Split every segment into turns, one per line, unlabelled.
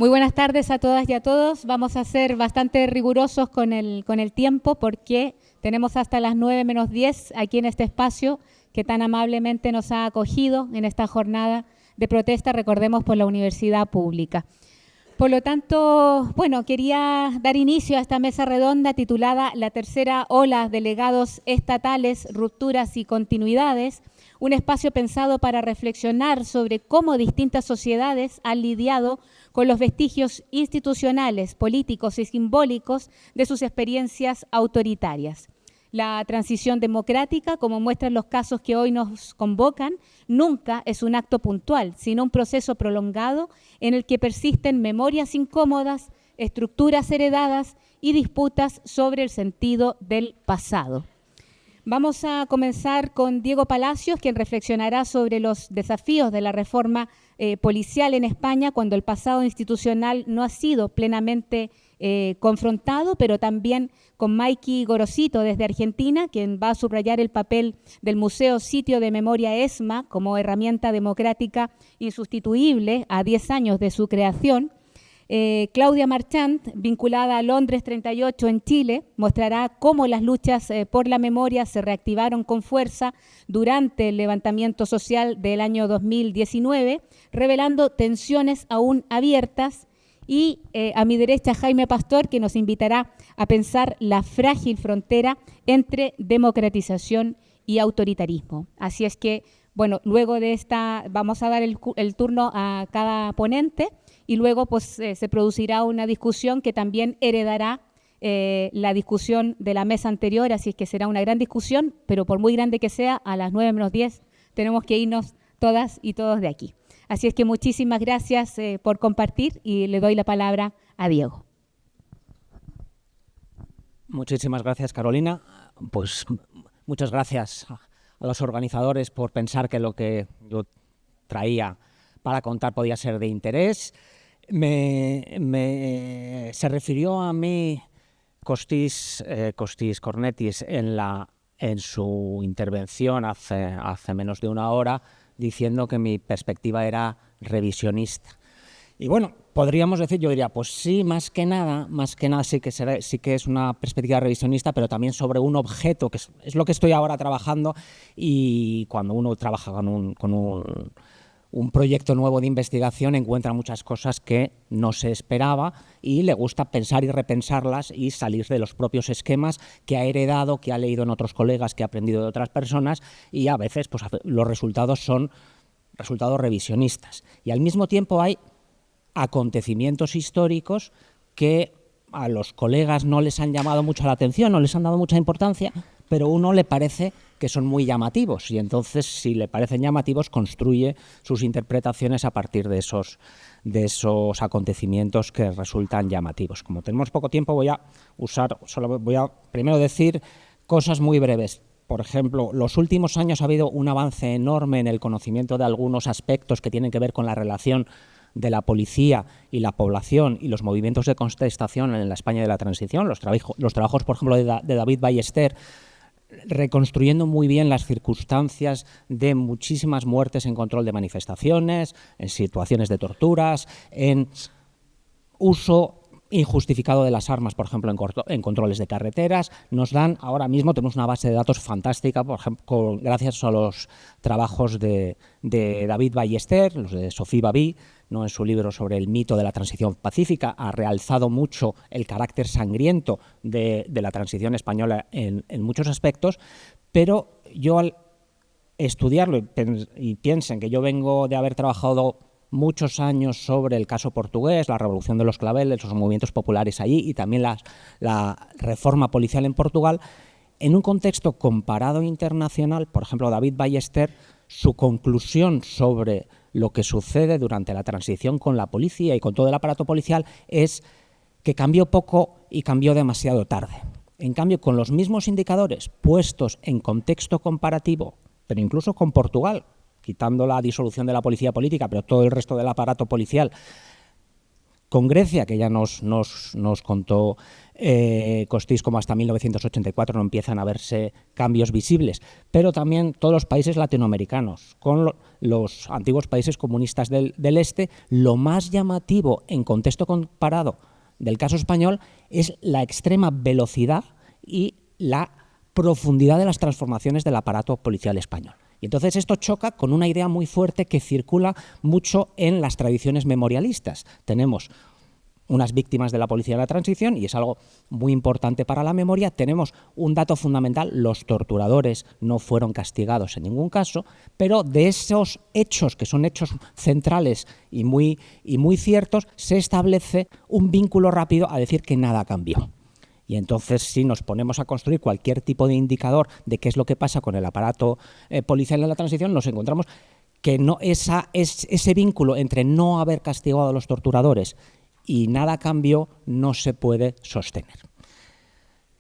Muy buenas tardes a todas y a todos. Vamos a ser bastante rigurosos con el tiempo porque tenemos hasta las 9 menos 10 aquí en este espacio que tan amablemente nos ha acogido en esta jornada de protesta, recordemos, por la universidad pública. Por lo tanto, bueno, quería dar inicio a esta mesa redonda titulada La tercera ola de legados estatales, rupturas y continuidades, un espacio pensado para reflexionar sobre cómo distintas sociedades han lidiado con los vestigios institucionales, políticos y simbólicos de sus experiencias autoritarias. La transición democrática, como muestran los casos que hoy nos convocan, nunca es un acto puntual, sino un proceso prolongado en el que persisten memorias incómodas, estructuras heredadas y disputas sobre el sentido del pasado. Vamos a comenzar con Diego Palacios, quien reflexionará sobre los desafíos de la reforma policial en España cuando el pasado institucional no ha sido plenamente confrontado, pero también con Maiki Gorosito desde Argentina, quien va a subrayar el papel del Museo Sitio de Memoria ESMA como herramienta democrática insustituible a 10 años de su creación. Claudia Marchant, vinculada a Londres 38 en Chile, mostrará cómo las luchas por la memoria se reactivaron con fuerza durante el levantamiento social del año 2019, revelando tensiones aún abiertas. Y a mi derecha Jaime Pastor, que nos invitará a pensar la frágil frontera entre democratización y autoritarismo. Así es que, bueno, luego de esta vamos a dar el turno a cada ponente y luego pues se producirá una discusión que también heredará la discusión de la mesa anterior, así es que será una gran discusión, pero por muy grande que sea, a las 9 menos 10 tenemos que irnos todas y todos de aquí. Así es que muchísimas gracias por compartir y le doy la palabra a Diego.
Muchísimas gracias, Carolina. Pues muchas gracias a los organizadores por pensar que lo que yo traía para contar podía ser de interés. Se refirió a mí Costis Cornetis en su intervención hace menos de una hora, diciendo que mi perspectiva era revisionista. Y bueno, podríamos decir, yo diría, pues sí, más que nada sí que es una perspectiva revisionista, pero también sobre un objeto, que es lo que estoy ahora trabajando, y cuando uno trabaja con un proyecto nuevo de investigación encuentra muchas cosas que no se esperaba y le gusta pensar y repensarlas y salir de los propios esquemas que ha heredado, que ha leído en otros colegas, que ha aprendido de otras personas, y a veces pues, los resultados son resultados revisionistas. Y al mismo tiempo hay acontecimientos históricos que a los colegas no les han llamado mucho la atención, no les han dado mucha importancia, pero a uno le parece que son muy llamativos y entonces, si le parecen llamativos, construye sus interpretaciones a partir de esos acontecimientos que resultan llamativos. Como tenemos poco tiempo, voy a primero decir cosas muy breves. Por ejemplo, los últimos años ha habido un avance enorme en el conocimiento de algunos aspectos que tienen que ver con la relación de la policía y la población y los movimientos de contestación en la España de la transición, los trabajos, por ejemplo, de David Ballester, reconstruyendo muy bien las circunstancias de muchísimas muertes en control de manifestaciones, en situaciones de torturas, en uso injustificado de las armas, por ejemplo, en controles de carreteras. Nos dan, ahora mismo tenemos una base de datos fantástica, por ejemplo, gracias a los trabajos de David Ballester, los de Sophie Babi, ¿no? En su libro sobre el mito de la transición pacífica, ha realzado mucho el carácter sangriento de la transición española en muchos aspectos, pero yo al estudiarlo y piensen que yo vengo de haber trabajado muchos años sobre el caso portugués, la revolución de los claveles, los movimientos populares allí y también la reforma policial en Portugal, en un contexto comparado internacional. Por ejemplo, David Ballester, su conclusión sobre lo que sucede durante la transición con la policía y con todo el aparato policial es que cambió poco y cambió demasiado tarde. En cambio, con los mismos indicadores puestos en contexto comparativo, pero incluso con Portugal, quitando la disolución de la policía política, pero todo el resto del aparato policial, con Grecia, que ya nos contó Costís como hasta 1984 no empiezan a verse cambios visibles, pero también todos los países latinoamericanos, con los antiguos países comunistas del este. Lo más llamativo en contexto comparado del caso español es la extrema velocidad y la profundidad de las transformaciones del aparato policial español. Y entonces esto choca con una idea muy fuerte que circula mucho en las tradiciones memorialistas. Tenemos unas víctimas de la policía de la transición, y es algo muy importante para la memoria. Tenemos un dato fundamental: los torturadores no fueron castigados en ningún caso, pero de esos hechos, que son hechos centrales y muy ciertos, se establece un vínculo rápido a decir que nada cambió. Y entonces, si nos ponemos a construir cualquier tipo de indicador de qué es lo que pasa con el aparato policial en la transición, nos encontramos que ese vínculo entre no haber castigado a los torturadores y nada cambió no se puede sostener.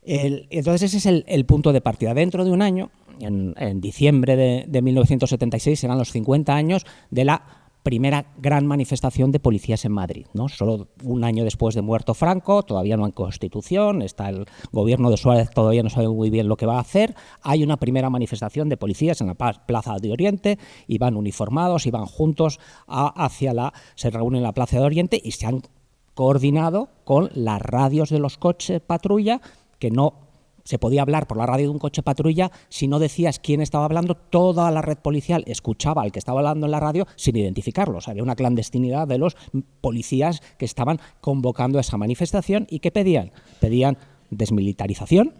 Entonces ese es el punto de partida. Dentro de un año, en diciembre de 1976, serán los 50 años de la primera gran manifestación de policías en Madrid, ¿no? Solo un año después de muerto Franco, todavía no hay constitución, está el gobierno de Suárez, todavía no sabe muy bien lo que va a hacer. Hay una primera manifestación de policías en la Plaza de Oriente, y van uniformados y van juntos se reúnen en la Plaza de Oriente y se han coordinado con las radios de los coches patrulla, que no se podía hablar por la radio de un coche patrulla. Si no decías quién estaba hablando, toda la red policial escuchaba al que estaba hablando en la radio sin identificarlos. Había una clandestinidad de los policías que estaban convocando esa manifestación. ¿Y qué pedían? Pedían desmilitarización,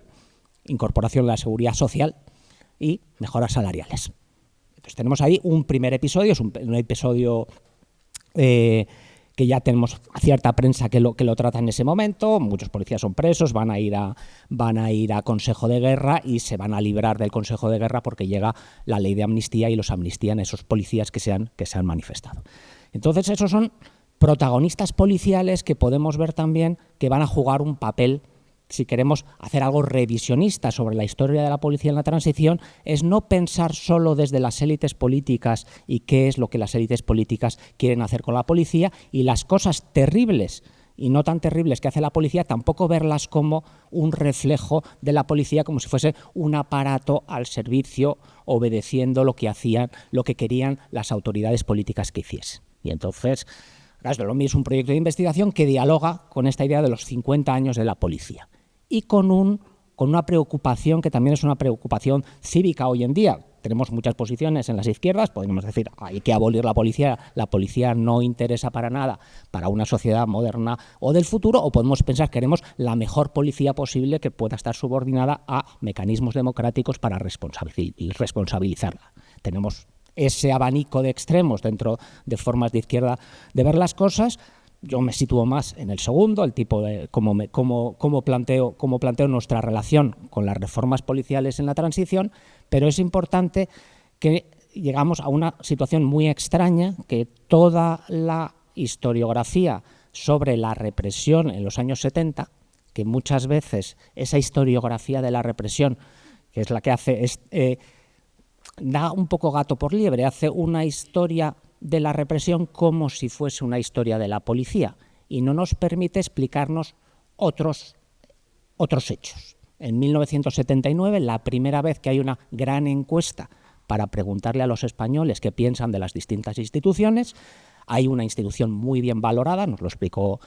incorporación de la seguridad social y mejoras salariales. Entonces tenemos ahí un primer episodio, es un episodio que ya tenemos a cierta prensa que lo trata en ese momento. Muchos policías son presos, van a ir a Consejo de Guerra y se van a librar del Consejo de Guerra porque llega la ley de amnistía y los amnistían a esos policías que se han manifestado. Entonces esos son protagonistas policiales que podemos ver también que van a jugar un papel. Si queremos hacer algo revisionista sobre la historia de la policía en la transición, es no pensar solo desde las élites políticas y qué es lo que las élites políticas quieren hacer con la policía, y las cosas terribles y no tan terribles que hace la policía tampoco verlas como un reflejo de la policía, como si fuese un aparato al servicio obedeciendo lo que querían las autoridades políticas que hiciesen. Y entonces, Gasdolomí es un proyecto de investigación que dialoga con esta idea de los 50 años de la policía, y con una preocupación que también es una preocupación cívica hoy en día. Tenemos muchas posiciones en las izquierdas, podríamos decir hay que abolir la policía no interesa para nada para una sociedad moderna o del futuro, o podemos pensar que queremos la mejor policía posible que pueda estar subordinada a mecanismos democráticos para responsabilizarla. Tenemos ese abanico de extremos dentro de formas de izquierda de ver las cosas. Yo me sitúo más en el segundo, el tipo de cómo planteo nuestra relación con las reformas policiales en la transición, pero es importante que llegamos a una situación muy extraña, que toda la historiografía sobre la represión en los años 70, que muchas veces esa historiografía de la represión, que es la que hace, da un poco gato por liebre, hace una historia de la represión como si fuese una historia de la policía, y no nos permite explicarnos otros hechos. En 1979, la primera vez que hay una gran encuesta para preguntarle a los españoles qué piensan de las distintas instituciones, hay una institución muy bien valorada, nos lo explicó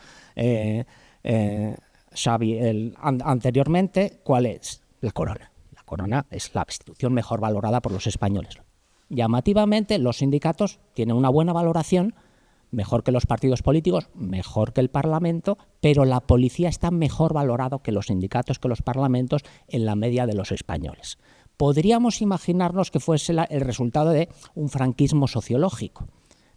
Xavi anteriormente. ¿Cuál es? La Corona. La Corona es la institución mejor valorada por los españoles. Llamativamente, los sindicatos tienen una buena valoración, mejor que los partidos políticos, mejor que el Parlamento, pero la policía está mejor valorado que los sindicatos, que los parlamentos, en la media de los españoles. Podríamos imaginarnos que fuese el resultado de un franquismo sociológico,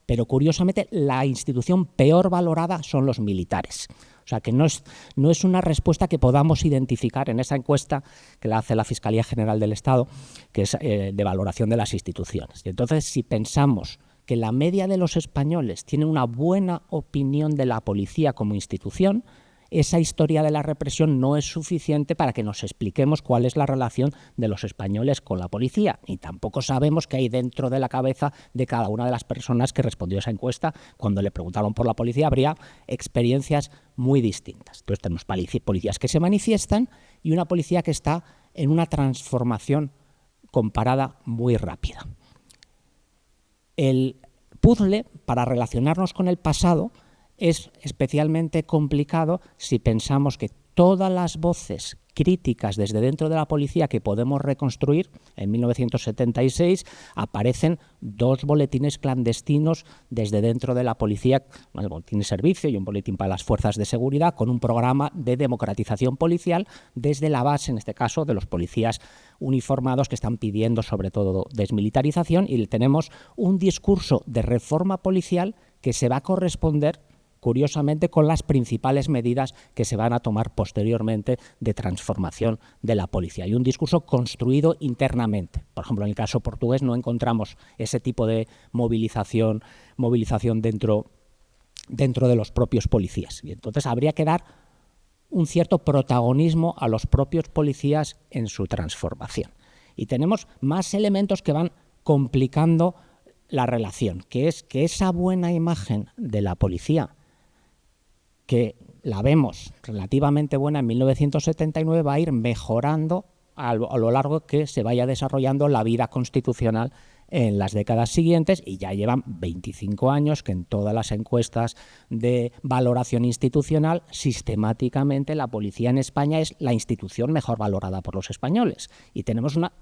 pero curiosamente la institución peor valorada son los militares. O sea que no es una respuesta que podamos identificar en esa encuesta que la hace la Fiscalía General del Estado, que es de valoración de las instituciones. Y entonces, si pensamos que la media de los españoles tiene una buena opinión de la policía como institución, esa historia de la represión no es suficiente para que nos expliquemos cuál es la relación de los españoles con la policía, y tampoco sabemos qué hay dentro de la cabeza de cada una de las personas que respondió a esa encuesta. Cuando le preguntaron por la policía habría experiencias muy distintas. Entonces tenemos policías que se manifiestan y una policía que está en una transformación comparada muy rápida. El puzzle para relacionarnos con el pasado es especialmente complicado si pensamos que todas las voces críticas desde dentro de la policía que podemos reconstruir, en 1976 aparecen 2 boletines clandestinos desde dentro de la policía, el boletín de servicio y un boletín para las fuerzas de seguridad, con un programa de democratización policial desde la base, en este caso, de los policías uniformados que están pidiendo sobre todo desmilitarización, y tenemos un discurso de reforma policial que se va a corresponder curiosamente con las principales medidas que se van a tomar posteriormente de transformación de la policía. Hay un discurso construido internamente. Por ejemplo, en el caso portugués no encontramos ese tipo de movilización dentro de los propios policías. Y entonces habría que dar un cierto protagonismo a los propios policías en su transformación. Y tenemos más elementos que van complicando la relación, que es que esa buena imagen de la policía, que la vemos relativamente buena en 1979, va a ir mejorando a lo largo que se vaya desarrollando la vida constitucional en las décadas siguientes, y ya llevan 25 años que en todas las encuestas de valoración institucional sistemáticamente la policía en España es la institución mejor valorada por los españoles. Y tenemos una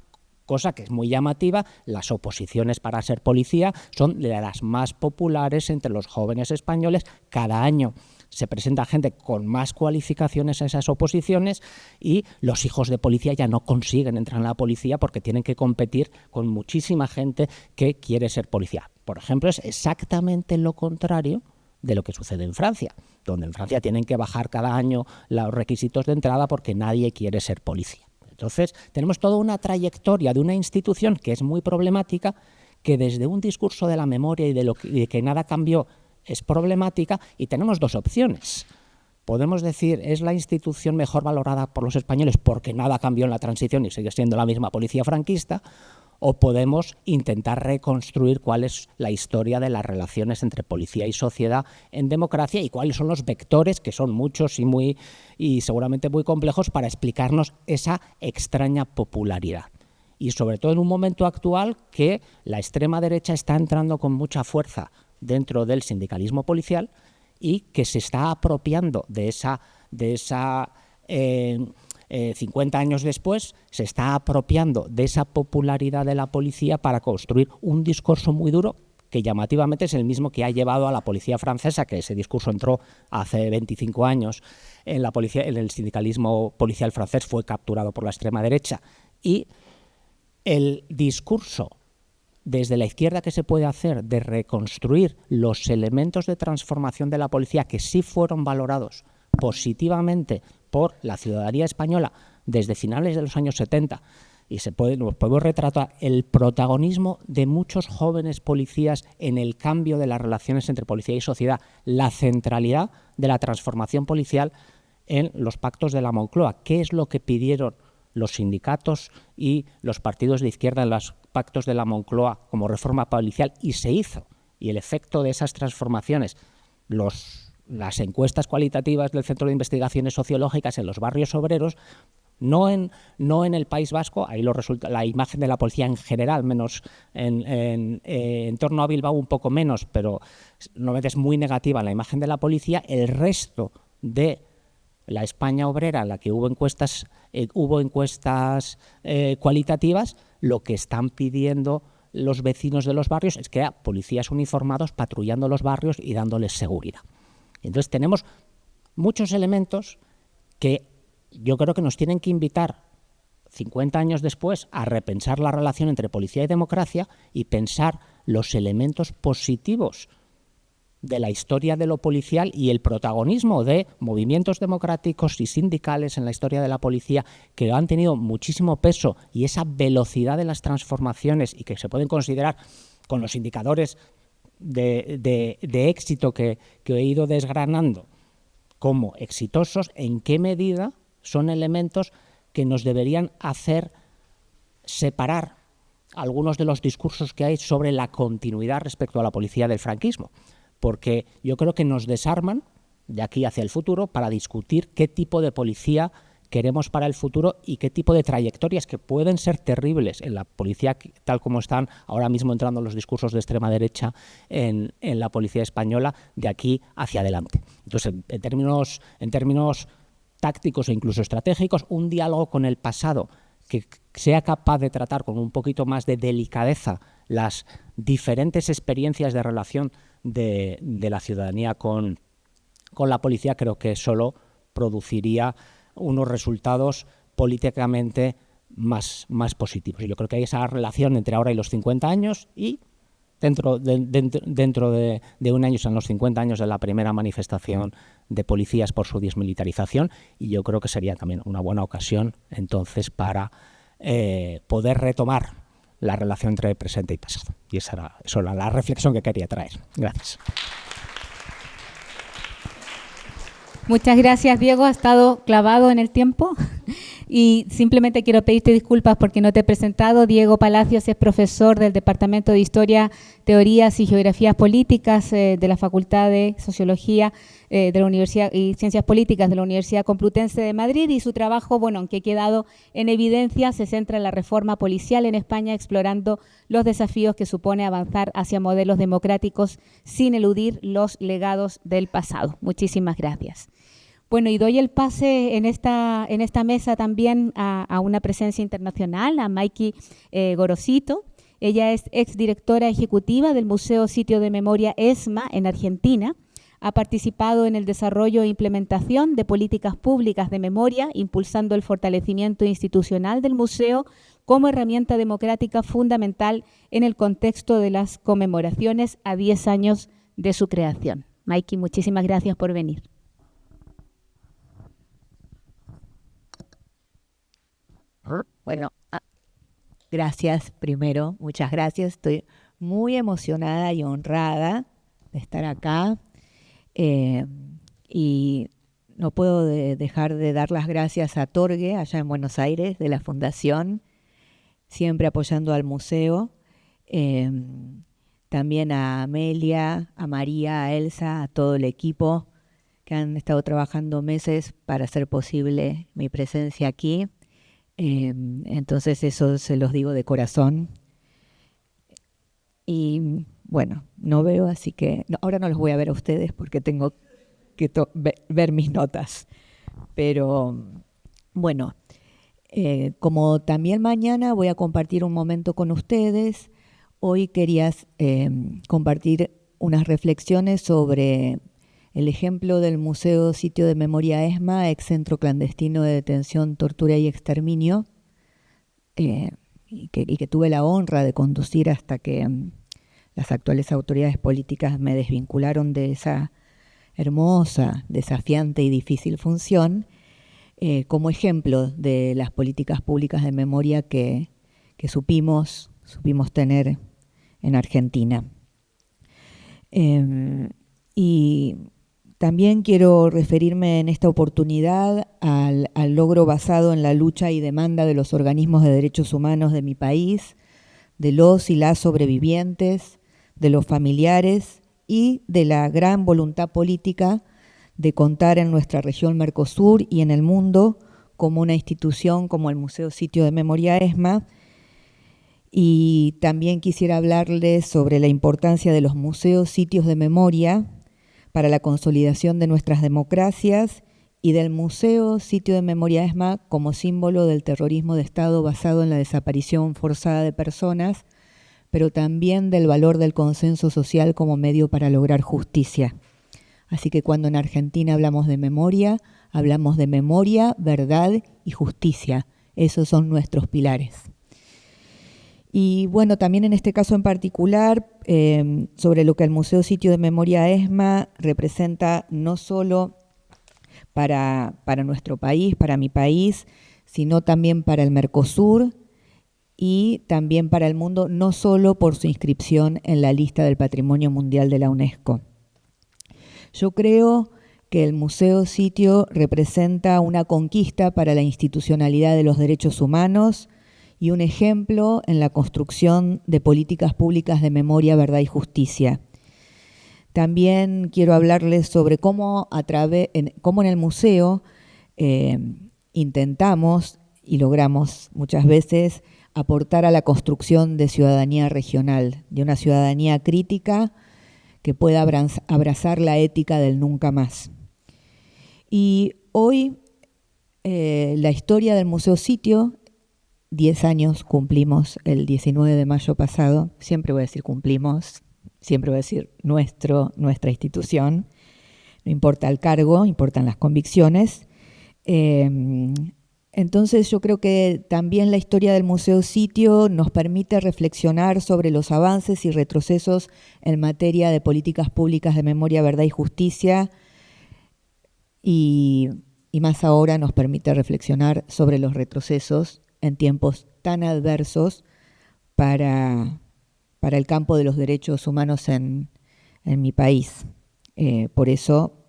cosa que es muy llamativa: las oposiciones para ser policía son de las más populares entre los jóvenes españoles. Cada año se presenta gente con más cualificaciones a esas oposiciones y los hijos de policía ya no consiguen entrar en la policía porque tienen que competir con muchísima gente que quiere ser policía. Por ejemplo, es exactamente lo contrario de lo que sucede en Francia, donde en Francia tienen que bajar cada año los requisitos de entrada porque nadie quiere ser policía. Entonces, tenemos toda una trayectoria de una institución que es muy problemática, que desde un discurso de la memoria y de que nada cambió es problemática, y tenemos 2 opciones. Podemos decir, es la institución mejor valorada por los españoles porque nada cambió en la transición y sigue siendo la misma policía franquista, o podemos intentar reconstruir cuál es la historia de las relaciones entre policía y sociedad en democracia y cuáles son los vectores, que son muchos y seguramente muy complejos, para explicarnos esa extraña popularidad. Y sobre todo en un momento actual que la extrema derecha está entrando con mucha fuerza dentro del sindicalismo policial y que se está apropiando de esa 50 años después, se está apropiando de esa popularidad de la policía para construir un discurso muy duro que llamativamente es el mismo que ha llevado a la policía francesa, que ese discurso entró hace 25 años en la policía, en el sindicalismo policial francés, fue capturado por la extrema derecha. Y el discurso desde la izquierda que se puede hacer de reconstruir los elementos de transformación de la policía que sí fueron valorados positivamente por la ciudadanía española desde finales de los años 70, y nos podemos retratar el protagonismo de muchos jóvenes policías en el cambio de las relaciones entre policía y sociedad, la centralidad de la transformación policial en los pactos de la Moncloa. ¿Qué es lo que pidieron los sindicatos y los partidos de izquierda en los pactos de la Moncloa como reforma policial? Y se hizo. Y el efecto de esas transformaciones, las encuestas cualitativas del Centro de Investigaciones Sociológicas en los barrios obreros, no en el País Vasco, ahí la imagen de la policía en general, menos en torno a Bilbao un poco menos, pero normalmente es muy negativa la imagen de la policía. El resto de la España obrera, en la que hubo encuestas cualitativas, lo que están pidiendo los vecinos de los barrios es que haya policías uniformados patrullando los barrios y dándoles seguridad. Entonces tenemos muchos elementos que yo creo que nos tienen que invitar 50 años después a repensar la relación entre policía y democracia y pensar los elementos positivos de la historia de lo policial y el protagonismo de movimientos democráticos y sindicales en la historia de la policía que han tenido muchísimo peso, y esa velocidad de las transformaciones, y que se pueden considerar con los indicadores de éxito que he ido desgranando como exitosos, en qué medida son elementos que nos deberían hacer separar algunos de los discursos que hay sobre la continuidad respecto a la policía del franquismo, porque yo creo que nos desarman de aquí hacia el futuro para discutir qué tipo de policía queremos para el futuro y qué tipo de trayectorias que pueden ser terribles en la policía tal como están ahora mismo entrando los discursos de extrema derecha en la policía española de aquí hacia adelante. Entonces, en términos tácticos e incluso estratégicos, un diálogo con el pasado que sea capaz de tratar con un poquito más de delicadeza las diferentes experiencias de relación de la ciudadanía con la policía, creo que solo produciría unos resultados políticamente más positivos. Y yo creo que hay esa relación entre ahora y los 50 años y dentro de un año son los 50 años de la primera manifestación de policías por su desmilitarización, y yo creo que sería también una buena ocasión entonces para poder retomar la relación entre presente y pasado. Y esa era la reflexión que quería traer. Gracias.
Muchas gracias, Diego. Ha estado clavado en el tiempo. Y simplemente quiero pedirte disculpas porque no te he presentado. Diego Palacios es profesor del Departamento de Historia, Teorías y Geografías Políticas de la Facultad de Sociología de la Universidad y Ciencias Políticas de la Universidad Complutense de Madrid, y su trabajo, bueno, aunque ha quedado en evidencia, se centra en la reforma policial en España, explorando los desafíos que supone avanzar hacia modelos democráticos sin eludir los legados del pasado. Muchísimas gracias. Bueno, y doy el pase en esta mesa también a una presencia internacional, a Maiki Gorosito. Ella es exdirectora ejecutiva del Museo Sitio de Memoria ESMA en Argentina. Ha participado en el desarrollo e implementación de políticas públicas de memoria, impulsando el fortalecimiento institucional del museo como herramienta democrática fundamental en el contexto de las conmemoraciones a 10 años de su creación. Maiki, muchísimas gracias por venir.
Bueno, gracias primero, muchas gracias. Estoy muy emocionada y honrada de estar acá y no puedo dejar de dar las gracias a Torgue, allá en Buenos Aires, de la Fundación, siempre apoyando al museo. También a Amelia, a María, a Elsa, a todo el equipo que han estado trabajando meses para hacer posible mi presencia aquí. Entonces eso se los digo de corazón. Y bueno, no veo, así que ahora no los voy a ver a ustedes porque tengo que ver mis notas. Pero bueno, como también mañana voy a compartir un momento con ustedes, hoy quería compartir unas reflexiones sobre el ejemplo del Museo Sitio de Memoria ESMA, ex centro clandestino de detención, tortura y exterminio, y que tuve la honra de conducir hasta que las actuales autoridades políticas me desvincularon de esa hermosa, desafiante y difícil función, como ejemplo de las políticas públicas de memoria que supimos tener en Argentina. Y también quiero referirme en esta oportunidad al logro basado en la lucha y demanda de los organismos de derechos humanos de mi país, de los y las sobrevivientes, de los familiares y de la gran voluntad política de contar en nuestra región Mercosur y en el mundo como una institución como el Museo Sitio de Memoria ESMA. Y también quisiera hablarles sobre la importancia de los museos sitios de memoria para la consolidación de nuestras democracias y del Museo Sitio de Memoria ESMA como símbolo del terrorismo de Estado basado en la desaparición forzada de personas, pero también del valor del consenso social como medio para lograr justicia. Así que cuando en Argentina hablamos de memoria, verdad y justicia. Esos son nuestros pilares. Y bueno, también en este caso en particular, sobre lo que el Museo Sitio de Memoria ESMA representa no solo para nuestro país, para mi país, sino también para el Mercosur y también para el mundo, no solo por su inscripción en la lista del Patrimonio Mundial de la UNESCO. Yo creo que el museo sitio representa una conquista para la institucionalidad de los derechos humanos y un ejemplo en la construcción de políticas públicas de memoria, verdad y justicia. También quiero hablarles sobre cómo en el museo intentamos y logramos muchas veces aportar a la construcción de ciudadanía regional, de una ciudadanía crítica que pueda abrazar la ética del nunca más. Y hoy la historia del Museo Sitio, 10 años cumplimos el 19 de mayo pasado, siempre voy a decir cumplimos, siempre voy a decir nuestra institución, no importa el cargo, importan las convicciones. Entonces yo creo que también la historia del Museo Sitio nos permite reflexionar sobre los avances y retrocesos en materia de políticas públicas de memoria, verdad y justicia, y más ahora nos permite reflexionar sobre los retrocesos en tiempos tan adversos para el campo de los derechos humanos en mi país. Por eso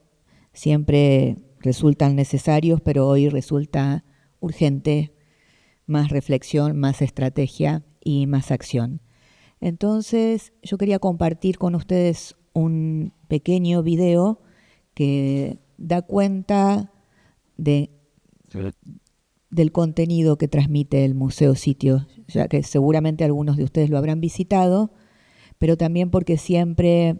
siempre resultan necesarios, pero hoy resulta urgente más reflexión, más estrategia y más acción. Entonces, yo quería compartir con ustedes un pequeño video que da cuenta del contenido que transmite el Museo Sitio, ya que seguramente algunos de ustedes lo habrán visitado, pero también porque siempre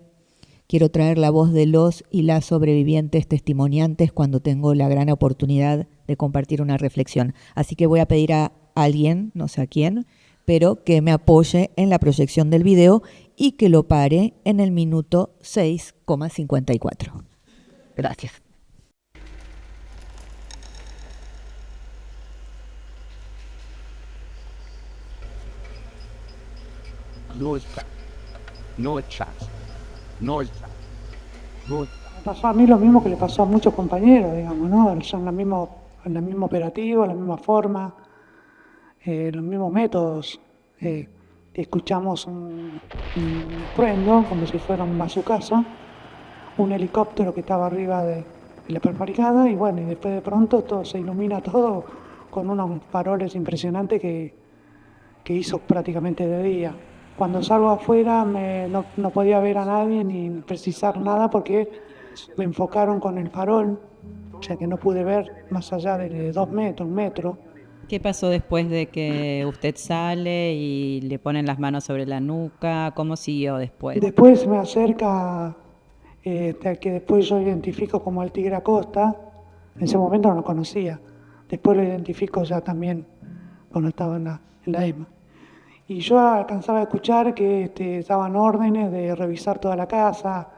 quiero traer la voz de los y las sobrevivientes testimoniantes cuando tengo la gran oportunidad de compartir una reflexión. Así que voy a pedir a alguien, no sé a quién, pero que me apoye en la proyección del video y que lo pare en el minuto 6,54. Gracias.
No está. No está. No está. No está.
Me pasó a mí lo mismo que le pasó a muchos compañeros, digamos, ¿no? Son en el mismo operativo, la misma forma, los mismos métodos. Escuchamos un estruendo, como si fuera un bazucazo, un helicóptero que estaba arriba de la perforicada, y bueno, y después de pronto todo se ilumina todo con unos faroles impresionantes que hizo prácticamente de día. Cuando salgo afuera no podía ver a nadie ni precisar nada porque me enfocaron con el farol, o sea que no pude ver más allá de 2 metros, 1 metro.
¿Qué pasó después de que usted sale y le ponen las manos sobre la nuca? ¿Cómo siguió después?
Después me acerca, que después yo identifico como el Tigre Acosta. En ese momento no lo conocía. Después lo identifico ya también cuando estaba en la EMA. Y yo alcanzaba a escuchar que daban órdenes de revisar toda la casa,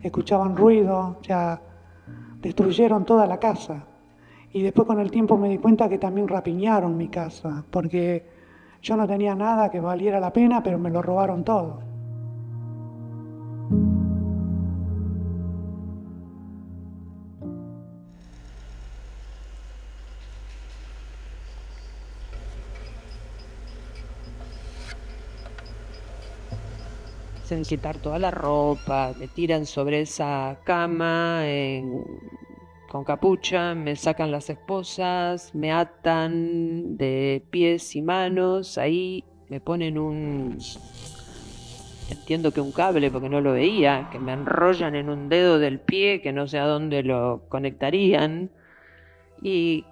escuchaban ruido, o sea, destruyeron toda la casa. Y después con el tiempo me di cuenta que también rapiñaron mi casa, porque yo no tenía nada que valiera la pena, pero me lo robaron todo.
Hacen quitar toda la ropa, me tiran sobre esa cama con capucha, me sacan las esposas, me atan de pies y manos, ahí me ponen entiendo que un cable porque no lo veía, que me enrollan en un dedo del pie que no sé a dónde lo conectarían, y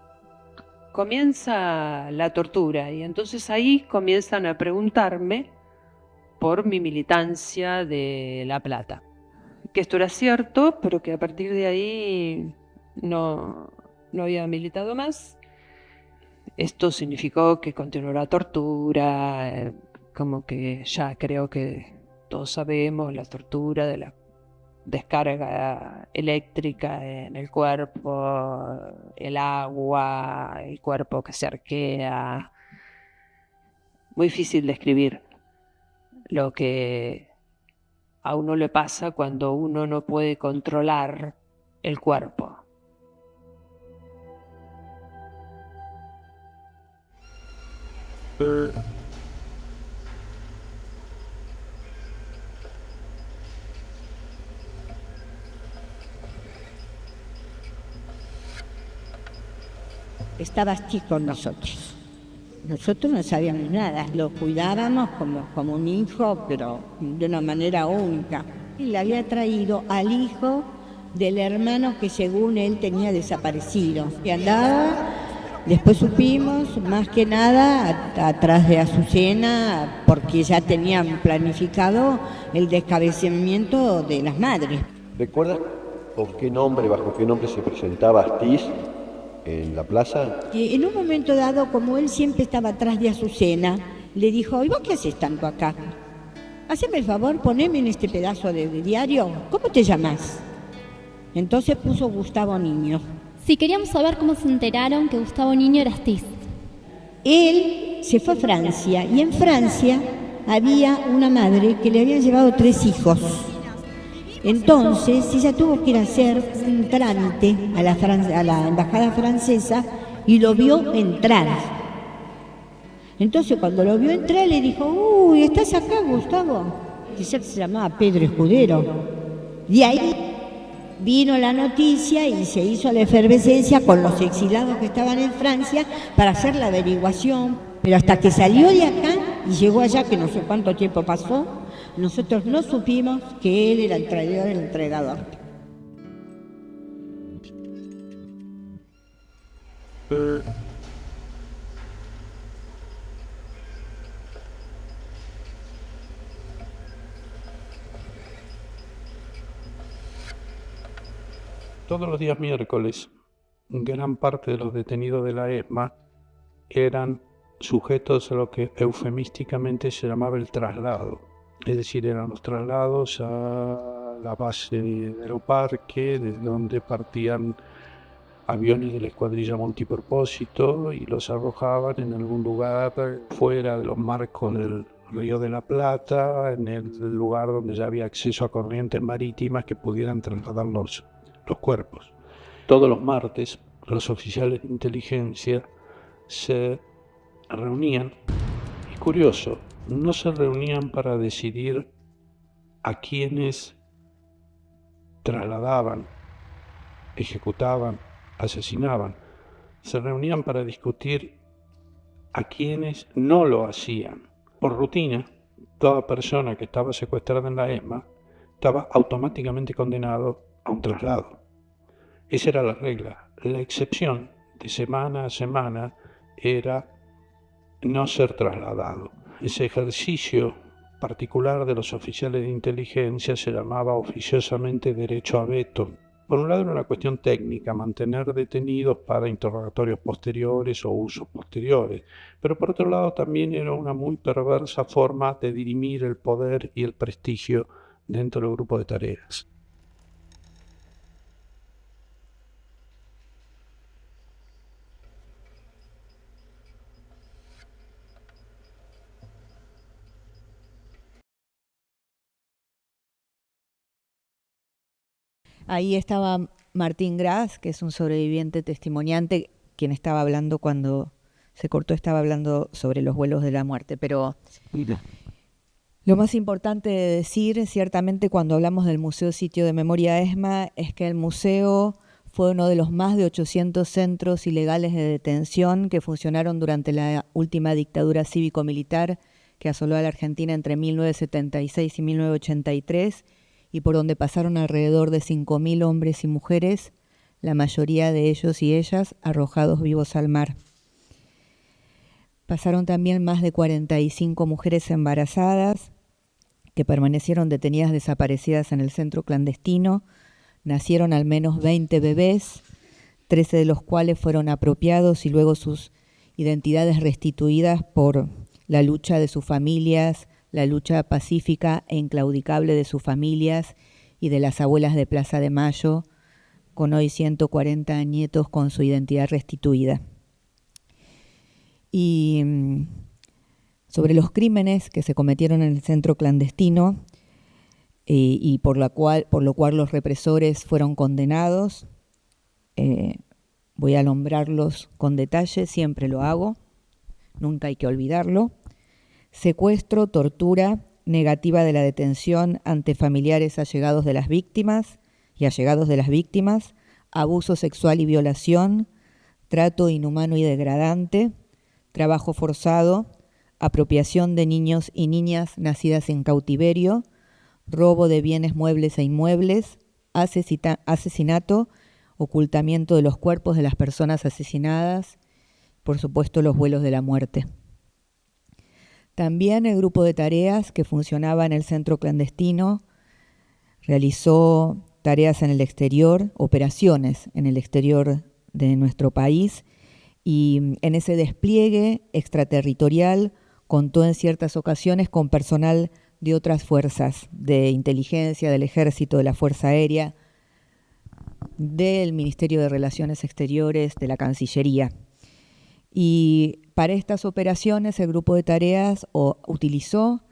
comienza la tortura, y entonces ahí comienzan a preguntarme por mi militancia de La Plata. Que esto era cierto, pero que a partir de ahí no había militado más. Esto significó que continuó la tortura, como que ya creo que todos sabemos la tortura de la descarga eléctrica en el cuerpo, el agua, el cuerpo que se arquea. Muy difícil de escribir lo que a uno le pasa cuando uno no puede controlar el cuerpo.
estaba Astiz con nosotros. Nosotros no sabíamos nada, lo cuidábamos como un hijo, pero de una manera única. Y le había traído al hijo del hermano que según él tenía desaparecido. Y andaba, después supimos, más que nada, atrás de Azucena, porque ya tenían planificado el descabezamiento de las madres.
¿Recuerdas bajo qué nombre se presentaba Astiz en la plaza?
Y en un momento dado, como él siempre estaba atrás de Azucena, le dijo: ¿y vos qué haces tanto acá? Haceme el favor, poneme en este pedazo de diario, ¿cómo te llamas? Entonces puso Gustavo Niño.
Sí, queríamos saber cómo se enteraron que Gustavo Niño era Astiz.
Él se fue a Francia y en Francia había una madre que le habían llevado 3 hijos. Entonces ella tuvo que ir a hacer un trámite a la embajada francesa y lo vio entrar. Entonces cuando lo vio entrar le dijo: uy, ¿estás acá, Gustavo? Y se llamaba Pedro Escudero. De ahí vino la noticia y se hizo la efervescencia con los exilados que estaban en Francia para hacer la averiguación. Pero hasta que salió de acá y llegó allá, que no sé cuánto tiempo pasó, nosotros no supimos que él era el traidor, el entregador.
Todos los días miércoles, gran parte de los detenidos de la ESMA eran sujetos a lo que eufemísticamente se llamaba el traslado. Es decir, eran los traslados a la base de Aeroparque, desde donde partían aviones de la escuadrilla multipropósito y los arrojaban en algún lugar fuera de los marcos del Río de la Plata, en el lugar donde ya había acceso a corrientes marítimas que pudieran trasladar los cuerpos. Todos los martes los oficiales de inteligencia se reunían. Es curioso, no se reunían para decidir a quiénes trasladaban, ejecutaban, asesinaban. Se reunían para discutir a quienes no lo hacían. Por rutina, toda persona que estaba secuestrada en la ESMA estaba automáticamente condenado a un traslado. Esa era la regla. La excepción de semana a semana era no ser trasladado. Ese ejercicio particular de los oficiales de inteligencia se llamaba oficiosamente derecho a veto. Por un lado era una cuestión técnica, mantener detenidos para interrogatorios posteriores o usos posteriores, pero por otro lado también era una muy perversa forma de dirimir el poder y el prestigio dentro del grupo de tareas.
Ahí estaba Martín Gras, que es un sobreviviente testimoniante, quien estaba hablando cuando se cortó, estaba hablando sobre los vuelos de la muerte. Pero lo más importante de decir, ciertamente, cuando hablamos del Museo Sitio de Memoria ESMA, es que el museo fue uno de los más de 800 centros ilegales de detención que funcionaron durante la última dictadura cívico-militar que asoló a la Argentina entre 1976 y 1983, y por donde pasaron alrededor de 5.000 hombres y mujeres, la mayoría de ellos y ellas arrojados vivos al mar. Pasaron también más de 45 mujeres embarazadas que permanecieron detenidas desaparecidas en el centro clandestino. Nacieron al menos 20 bebés, 13 de los cuales fueron apropiados y luego sus identidades restituidas por la lucha de sus familias, la lucha pacífica e inclaudicable de sus familias y de las abuelas de Plaza de Mayo, con hoy 140 nietos con su identidad restituida. Y sobre los crímenes que se cometieron en el centro clandestino y por lo cual los represores fueron condenados, voy a nombrarlos con detalle, siempre lo hago, nunca hay que olvidarlo. Secuestro, tortura, negativa de la detención ante familiares allegados de las víctimas y allegados de las víctimas, abuso sexual y violación, trato inhumano y degradante, trabajo forzado, apropiación de niños y niñas nacidas en cautiverio, robo de bienes muebles e inmuebles, asesinato, ocultamiento de los cuerpos de las personas asesinadas, por supuesto los vuelos de la muerte. También el grupo de tareas que funcionaba en el centro clandestino realizó tareas en el exterior, operaciones en el exterior de nuestro país, y en ese despliegue extraterritorial contó en ciertas ocasiones con personal de otras fuerzas, de inteligencia, del Ejército, de la Fuerza Aérea, del Ministerio de Relaciones Exteriores, de la Cancillería. Y para estas operaciones el grupo de tareas utilizó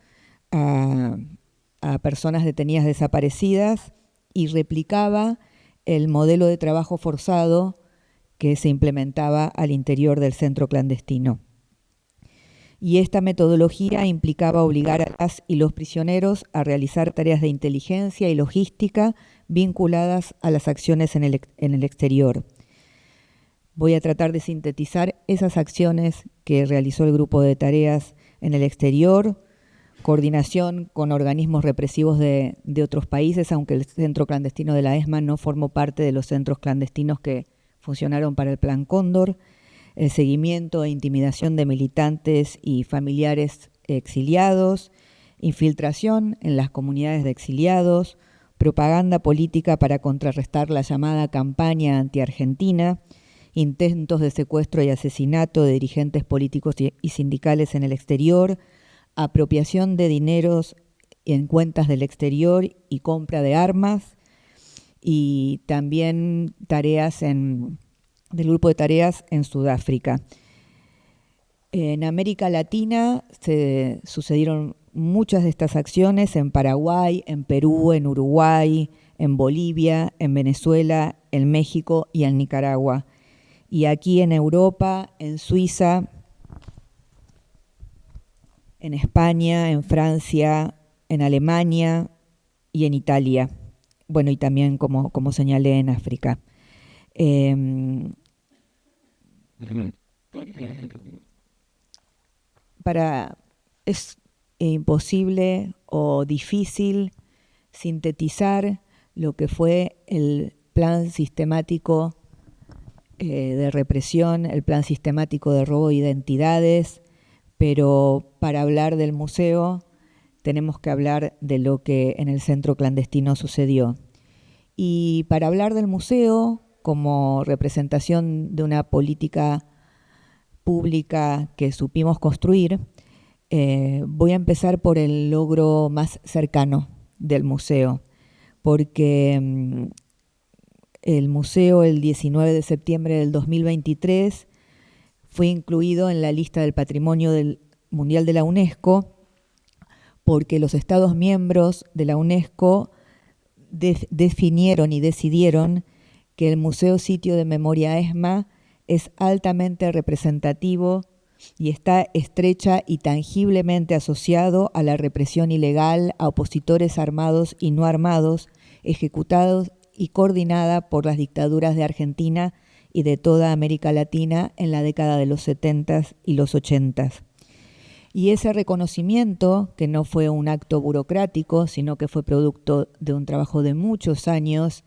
a personas detenidas desaparecidas y replicaba el modelo de trabajo forzado que se implementaba al interior del centro clandestino. Y esta metodología implicaba obligar a las y los prisioneros a realizar tareas de inteligencia y logística vinculadas a las acciones en el exterior. Voy a tratar de sintetizar esas acciones que realizó el grupo de tareas en el exterior, coordinación con organismos represivos de otros países, aunque el centro clandestino de la ESMA no formó parte de los centros clandestinos que funcionaron para el Plan Cóndor, el seguimiento e intimidación de militantes y familiares exiliados, infiltración en las comunidades de exiliados, propaganda política para contrarrestar la llamada campaña anti-argentina, intentos de secuestro y asesinato de dirigentes políticos y sindicales en el exterior, apropiación de dineros en cuentas del exterior y compra de armas, y también tareas del grupo de tareas en Sudáfrica. En América Latina se sucedieron muchas de estas acciones, en Paraguay, en Perú, en Uruguay, en Bolivia, en Venezuela, en México y en Nicaragua. Y aquí en Europa, en Suiza, en España, en Francia, en Alemania y en Italia. Bueno, y también, como señalé, en África. Es imposible o difícil sintetizar lo que fue el plan sistemático de represión, el plan sistemático de robo de identidades, pero para hablar del museo tenemos que hablar de lo que en el centro clandestino sucedió. Y para hablar del museo como representación de una política pública que supimos construir, voy a empezar por el logro más cercano del museo, porque el museo el 19 de septiembre del 2023 fue incluido en la lista del Patrimonio Mundial de la UNESCO, porque los Estados miembros de la UNESCO definieron y decidieron que el Museo Sitio de Memoria ESMA es altamente representativo y está estrecha y tangiblemente asociado a la represión ilegal a opositores armados y no armados, ejecutados y coordinada por las dictaduras de Argentina y de toda América Latina en la década de los 70s y los 80s. Y ese reconocimiento, que no fue un acto burocrático, sino que fue producto de un trabajo de muchos años,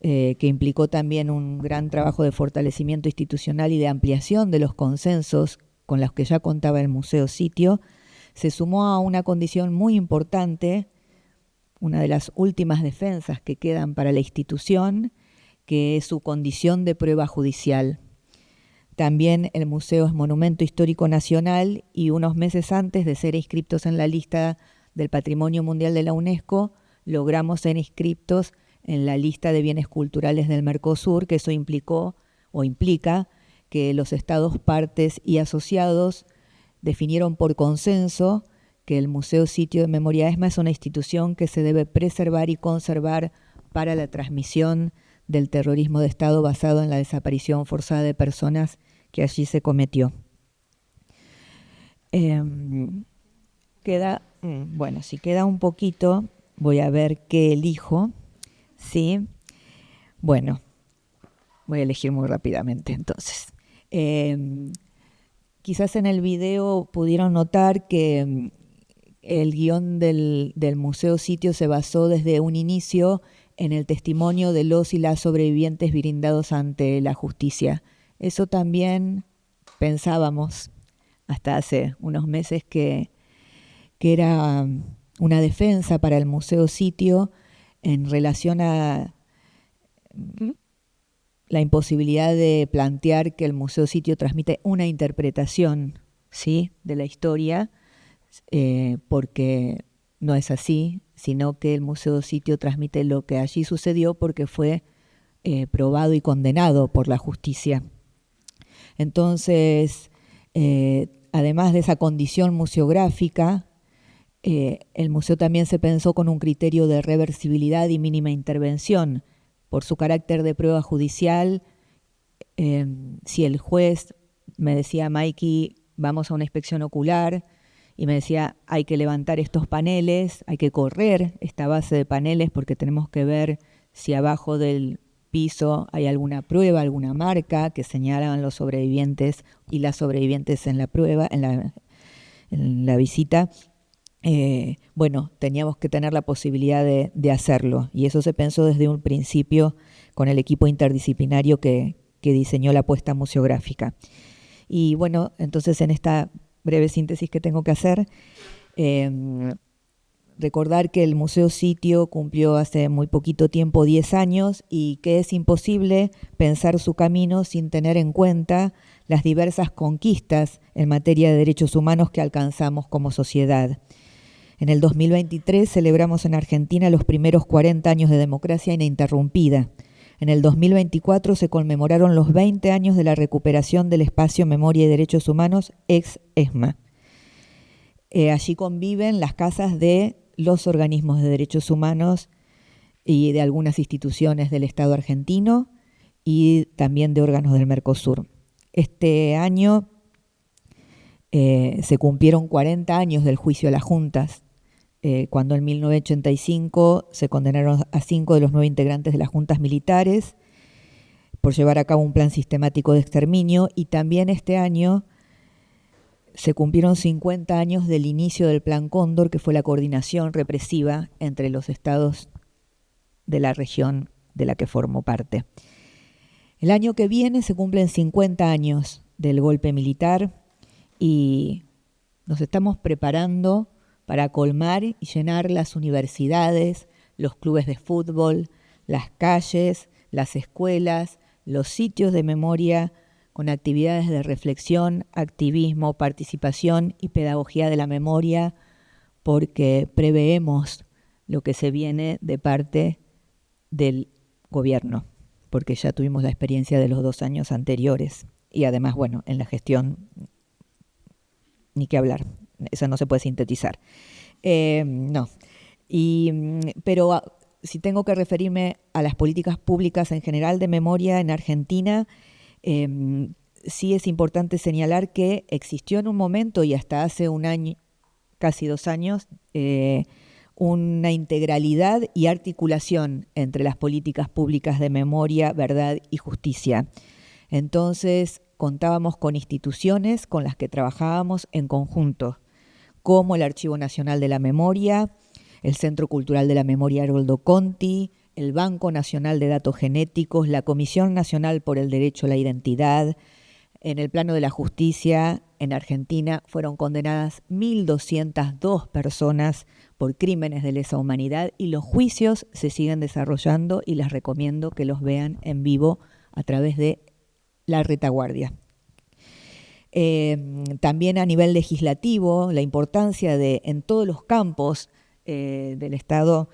que implicó también un gran trabajo de fortalecimiento institucional y de ampliación de los consensos con los que ya contaba el Museo Sitio, se sumó a una condición muy importante, una de las últimas defensas que quedan para la institución, que es su condición de prueba judicial. También el museo es Monumento Histórico Nacional y unos meses antes de ser inscriptos en la lista del Patrimonio Mundial de la UNESCO, logramos ser inscriptos en la lista de bienes culturales del Mercosur, que eso implicó o implica que los estados partes y asociados definieron por consenso que el Museo Sitio de Memoria ESMA es una institución que se debe preservar y conservar para la transmisión del terrorismo de Estado basado en la desaparición forzada de personas que allí se cometió. Si queda un poquito, voy a ver qué elijo. ¿Sí? Bueno, Voy a elegir muy rápidamente entonces. Quizás en el video pudieron notar que el guión del Museo Sitio se basó desde un inicio en el testimonio de los y las sobrevivientes brindados ante la justicia. Eso también pensábamos hasta hace unos meses que era una defensa para el Museo Sitio en relación a la imposibilidad de plantear que el Museo Sitio transmite una interpretación, ¿sí?, de la historia, porque no es así, sino que el Museo Sitio transmite lo que allí sucedió porque fue probado y condenado por la justicia. Entonces, además de esa condición museográfica, el museo también se pensó con un criterio de reversibilidad y mínima intervención. Por su carácter de prueba judicial, si el juez me decía, Mikey, vamos a una inspección ocular, y me decía, hay que levantar estos paneles, hay que correr esta base de paneles porque tenemos que ver si abajo del piso hay alguna prueba, alguna marca que señalaban los sobrevivientes y las sobrevivientes en la prueba, en la visita. Bueno, teníamos que tener la posibilidad de hacerlo, y eso se pensó desde un principio con el equipo interdisciplinario que diseñó la apuesta museográfica. Y bueno, entonces en esta breve síntesis que tengo que hacer, recordar que el Museo Sitio cumplió hace muy poquito tiempo 10 años y que es imposible pensar su camino sin tener en cuenta las diversas conquistas en materia de derechos humanos que alcanzamos como sociedad. En el 2023 celebramos en Argentina los primeros 40 años de democracia ininterrumpida. En el 2024 se conmemoraron los 20 años de la recuperación del espacio Memoria y Derechos Humanos ex-ESMA. Allí conviven las casas de los organismos de derechos humanos y de algunas instituciones del Estado argentino y también de órganos del Mercosur. Este año se cumplieron 40 años del juicio a las juntas, cuando en 1985 se condenaron a 5 de los 9 integrantes de las juntas militares por llevar a cabo un plan sistemático de exterminio, y también este año se cumplieron 50 años del inicio del Plan Cóndor, que fue la coordinación represiva entre los estados de la región de la que formó parte. El año que viene se cumplen 50 años del golpe militar y nos estamos preparando para colmar y llenar las universidades, los clubes de fútbol, las calles, las escuelas, los sitios de memoria con actividades de reflexión, activismo, participación y pedagogía de la memoria, porque preveemos lo que se viene de parte del gobierno, porque ya tuvimos la experiencia de los 2 años anteriores. Y además, bueno, en la gestión, ni qué hablar, eso no se puede sintetizar. No. Pero si tengo que referirme a las políticas públicas en general de memoria en Argentina, sí es importante señalar que existió en un momento y hasta hace un año, casi 2 años, una integralidad y articulación entre las políticas públicas de memoria, verdad y justicia. Entonces, contábamos con instituciones con las que trabajábamos en conjunto, como el Archivo Nacional de la Memoria, el Centro Cultural de la Memoria Haroldo Conti, el Banco Nacional de Datos Genéticos, la Comisión Nacional por el Derecho a la Identidad. En el plano de la justicia, en Argentina fueron condenadas 1.202 personas por crímenes de lesa humanidad y los juicios se siguen desarrollando y les recomiendo que los vean en vivo a través de La Retaguardia. También a nivel legislativo, la importancia de, en todos los campos del Estado,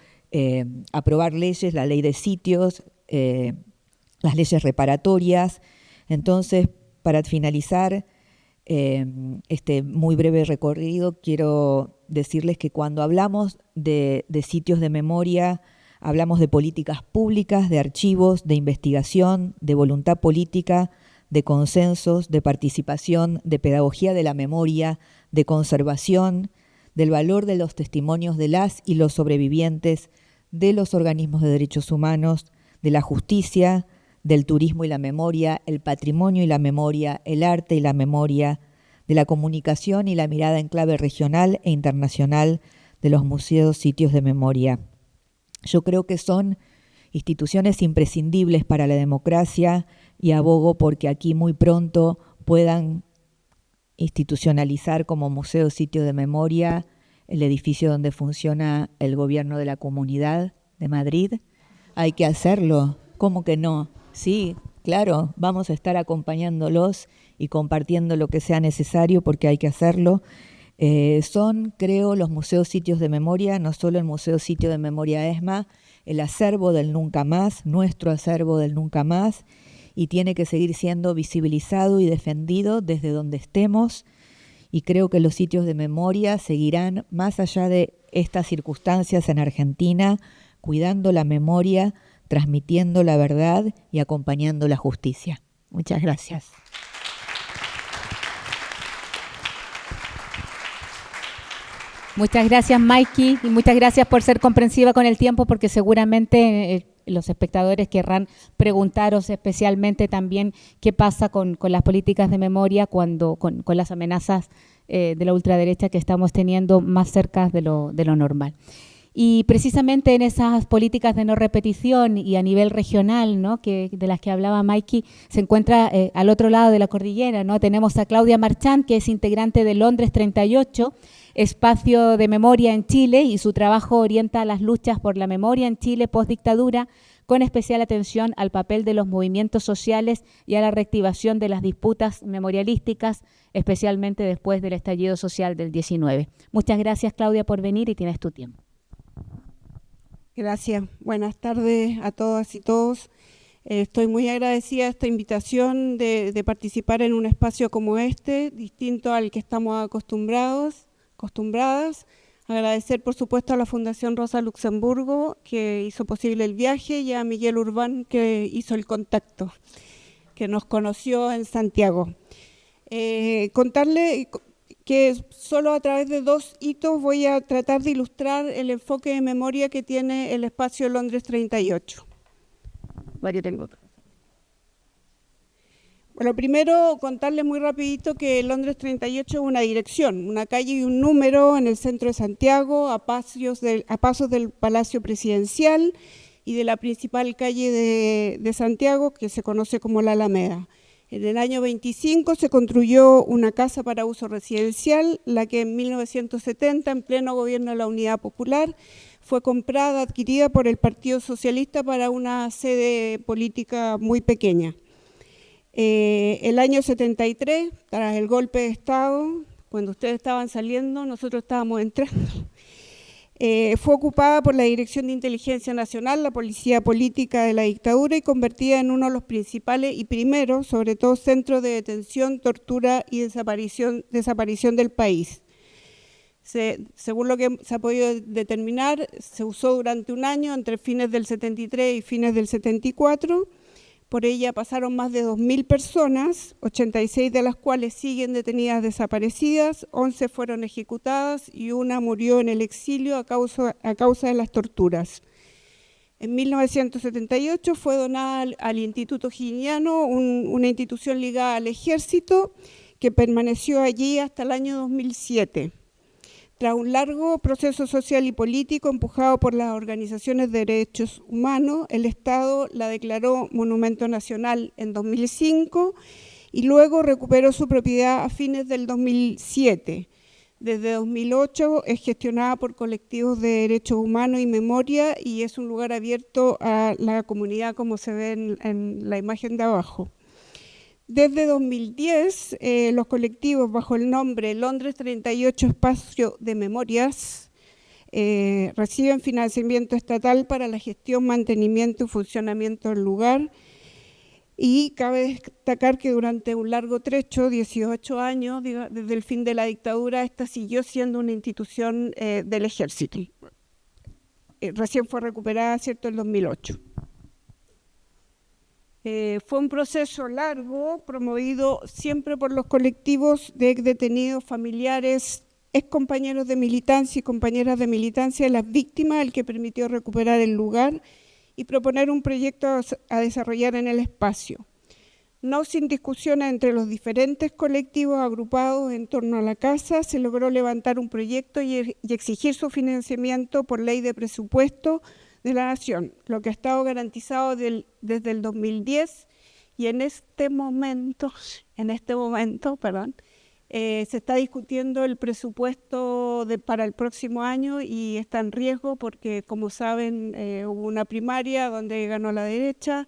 aprobar leyes, la ley de sitios, las leyes reparatorias. Entonces, para finalizar este muy breve recorrido, quiero decirles que cuando hablamos de sitios de memoria, hablamos de políticas públicas, de archivos, de investigación, de voluntad política, de consensos, de participación, de pedagogía de la memoria, de conservación, del valor de los testimonios de las y los sobrevivientes, de los organismos de derechos humanos, de la justicia, del turismo y la memoria, el patrimonio y la memoria, el arte y la memoria, de la comunicación y la mirada en clave regional e internacional de los museos, sitios de memoria. Yo creo que son instituciones imprescindibles para la democracia y abogo porque aquí muy pronto puedan institucionalizar como museo, sitio de memoria, el edificio donde funciona el gobierno de la Comunidad de Madrid. Hay que hacerlo, ¿cómo que no? Sí, claro, vamos a estar acompañándolos y compartiendo lo que sea necesario porque hay que hacerlo. Son, creo, los museos sitios de memoria, no solo el Museo Sitio de Memoria ESMA, el acervo del Nunca Más, nuestro acervo del Nunca Más, y tiene que seguir siendo visibilizado y defendido desde donde estemos, y creo que los sitios de memoria seguirán más allá de estas circunstancias en Argentina, cuidando la memoria, transmitiendo la verdad y acompañando la justicia. Muchas gracias.
Muchas gracias, Maiki, y muchas gracias por ser comprensiva con el tiempo, porque seguramente los espectadores querrán preguntaros especialmente también qué pasa con las políticas de memoria cuando con las amenazas de la ultraderecha que estamos teniendo más cerca de lo normal. Y precisamente en esas políticas de no repetición y a nivel regional, ¿no?, de las que hablaba Maiki, se encuentra al otro lado de la cordillera, ¿no? Tenemos a Claudia Marchand, que es integrante de Londres 38, espacio de memoria en Chile, y su trabajo orienta a las luchas por la memoria en Chile postdictadura, con especial atención al papel de los movimientos sociales y a la reactivación de las disputas memorialísticas, especialmente después del estallido social del 19. Muchas gracias, Claudia, por venir, y tienes tu tiempo.
Gracias. Buenas tardes a todas y todos. Estoy muy agradecida de esta invitación de participar en un espacio como este, distinto al que estamos acostumbradas. Agradecer, por supuesto, a la Fundación Rosa Luxemburgo, que hizo posible el viaje, y a Miguel Urbán, que hizo el contacto, que nos conoció en Santiago. Contarle que solo a través de 2 hitos voy a tratar de ilustrar el enfoque de memoria que tiene el espacio Londres 38. Bueno, primero contarles muy rapidito que Londres 38 es una dirección, una calle y un número en el centro de Santiago, a pasos del Palacio Presidencial y de la principal calle de Santiago, que se conoce como la Alameda. En el año 25 se construyó una casa para uso residencial, la que en 1970, en pleno gobierno de la Unidad Popular, fue comprada, adquirida por el Partido Socialista para una sede política muy pequeña. El año 73, tras el golpe de Estado, cuando ustedes estaban saliendo, nosotros estábamos entrando, fue ocupada por la Dirección de Inteligencia Nacional, la policía política de la dictadura, y convertida en uno de los principales y primeros, sobre todo, centros de detención, tortura y desaparición del país. Según lo que se ha podido determinar, se usó durante un año, entre fines del 73 y fines del 74. Por ella pasaron más de 2.000 personas, 86 de las cuales siguen detenidas desaparecidas, 11 fueron ejecutadas y una murió en el exilio a causa de las torturas. En 1978 fue donada al Instituto Giniano, una institución ligada al ejército, que permaneció allí hasta el año 2007. Tras un largo proceso social y político empujado por las organizaciones de derechos humanos, el Estado la declaró Monumento Nacional en 2005 y luego recuperó su propiedad a fines del 2007. Desde 2008 es gestionada por colectivos de derechos humanos y memoria, y es un lugar abierto a la comunidad, como se ve en la imagen de abajo. Desde 2010, los colectivos bajo el nombre Londres 38 Espacio de Memorias reciben financiamiento estatal para la gestión, mantenimiento y funcionamiento del lugar, y cabe destacar que durante un largo trecho, 18 años, desde el fin de la dictadura, esta siguió siendo una institución del ejército. Recién fue recuperada, ¿cierto?, en 2008. Fue un proceso largo, promovido siempre por los colectivos de detenidos, familiares, excompañeros de militancia y compañeras de militancia de las víctimas, el que permitió recuperar el lugar y proponer un proyecto a desarrollar en el espacio. No sin discusiones entre los diferentes colectivos agrupados en torno a la casa, se logró levantar un proyecto y exigir su financiamiento por ley de presupuesto de la Nación, lo que ha estado garantizado desde el 2010 y en este momento, se está discutiendo el presupuesto para el próximo año y está en riesgo porque, como saben, hubo una primaria donde ganó la derecha.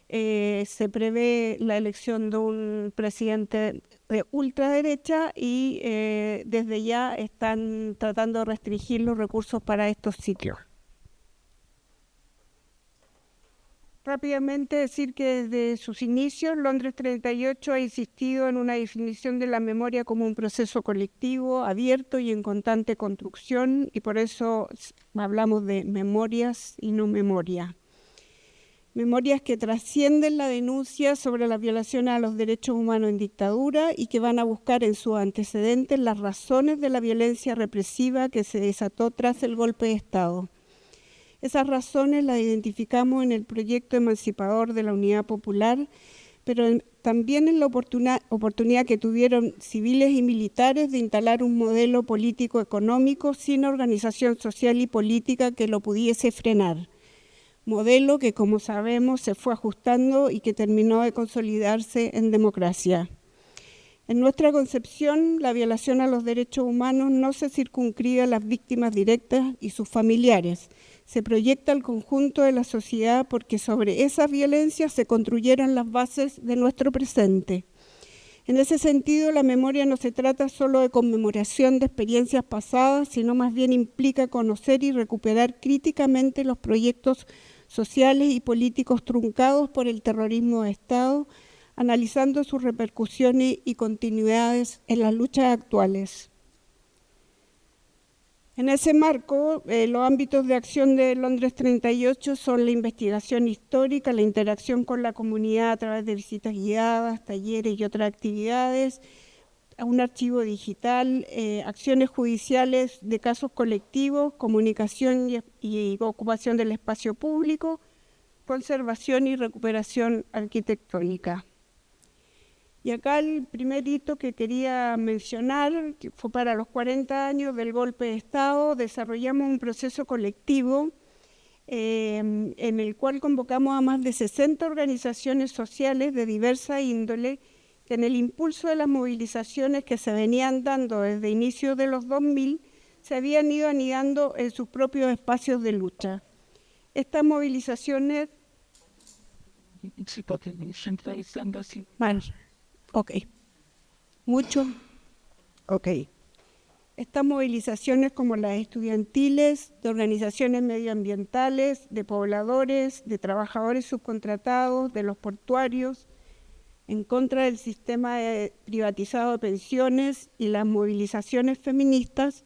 Se prevé la elección de un presidente de ultraderecha y desde ya están tratando de restringir los recursos para estos sitios. Rápidamente decir que desde sus inicios, Londres 38 ha insistido en una definición de la memoria como un proceso colectivo, abierto y en constante construcción, y por eso hablamos de memorias y no memoria. Memorias que trascienden la denuncia sobre la violación a los derechos humanos en dictadura y que van a buscar en sus antecedentes las razones de la violencia represiva que se desató tras el golpe de Estado. Esas razones las identificamos en el proyecto emancipador de la Unidad Popular, pero también en la oportunidad que tuvieron civiles y militares de instalar un modelo político-económico sin organización social y política que lo pudiese frenar. Modelo que, como sabemos, se fue ajustando y que terminó de consolidarse en democracia. En nuestra concepción, la violación a los derechos humanos no se circunscribe a las víctimas directas y sus familiares. Se proyecta al conjunto de la sociedad porque sobre esas violencias se construyeron las bases de nuestro presente. En ese sentido, la memoria no se trata solo de conmemoración de experiencias pasadas, sino más bien implica conocer y recuperar críticamente los proyectos sociales y políticos truncados por el terrorismo de Estado, analizando sus repercusiones y continuidades en las luchas actuales. En ese marco, los ámbitos de acción de Londres 38 son la investigación histórica, la interacción con la comunidad a través de visitas guiadas, talleres y otras actividades, un archivo digital, acciones judiciales de casos colectivos, comunicación y ocupación del espacio público, conservación y recuperación arquitectónica. Y acá el primer hito que quería mencionar, que fue para los 40 años del golpe de Estado, desarrollamos un proceso colectivo en el cual convocamos a más de 60 organizaciones sociales de diversa índole, que en el impulso de las movilizaciones que se venían dando desde inicios de los 2000, se habían ido anidando en sus propios espacios de lucha. Estas movilizaciones... Estas movilizaciones, como las estudiantiles, de organizaciones medioambientales, de pobladores, de trabajadores subcontratados, de los portuarios, en contra del sistema privatizado de pensiones y las movilizaciones feministas,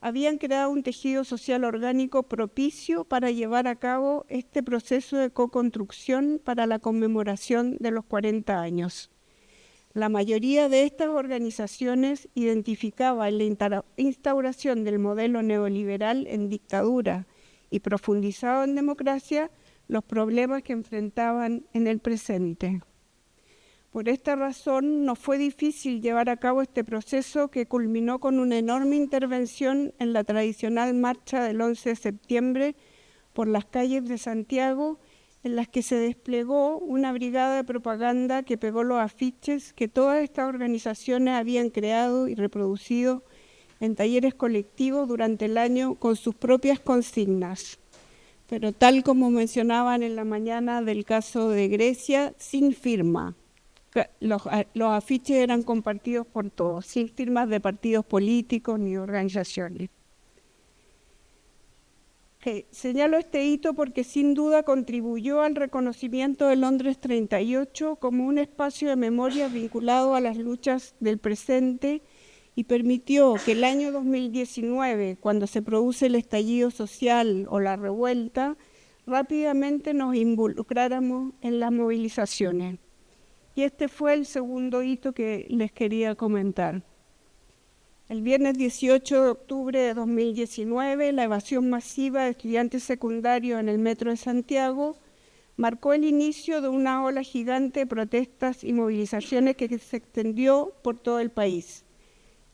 habían creado un tejido social orgánico propicio para llevar a cabo este proceso de co-construcción para la conmemoración de los 40 años. La mayoría de estas organizaciones identificaba en la instauración del modelo neoliberal en dictadura y profundizado en democracia los problemas que enfrentaban en el presente. Por esta razón, no fue difícil llevar a cabo este proceso que culminó con una enorme intervención en la tradicional marcha del 11 de septiembre por las calles de Santiago, en las que se desplegó una brigada de propaganda que pegó los afiches que todas estas organizaciones habían creado y reproducido en talleres colectivos durante el año con sus propias consignas. Pero tal como mencionaban en la mañana del caso de Grecia, sin firma. Los afiches eran compartidos por todos, sin firmas de partidos políticos ni organizaciones. Señalo este hito porque sin duda contribuyó al reconocimiento de Londres 38 como un espacio de memoria vinculado a las luchas del presente y permitió que el año 2019, cuando se produce el estallido social o la revuelta, rápidamente nos involucráramos en las movilizaciones. Y este fue el segundo hito que les quería comentar. El viernes 18 de octubre de 2019, la evasión masiva de estudiantes secundarios en el metro de Santiago marcó el inicio de una ola gigante de protestas y movilizaciones que se extendió por todo el país.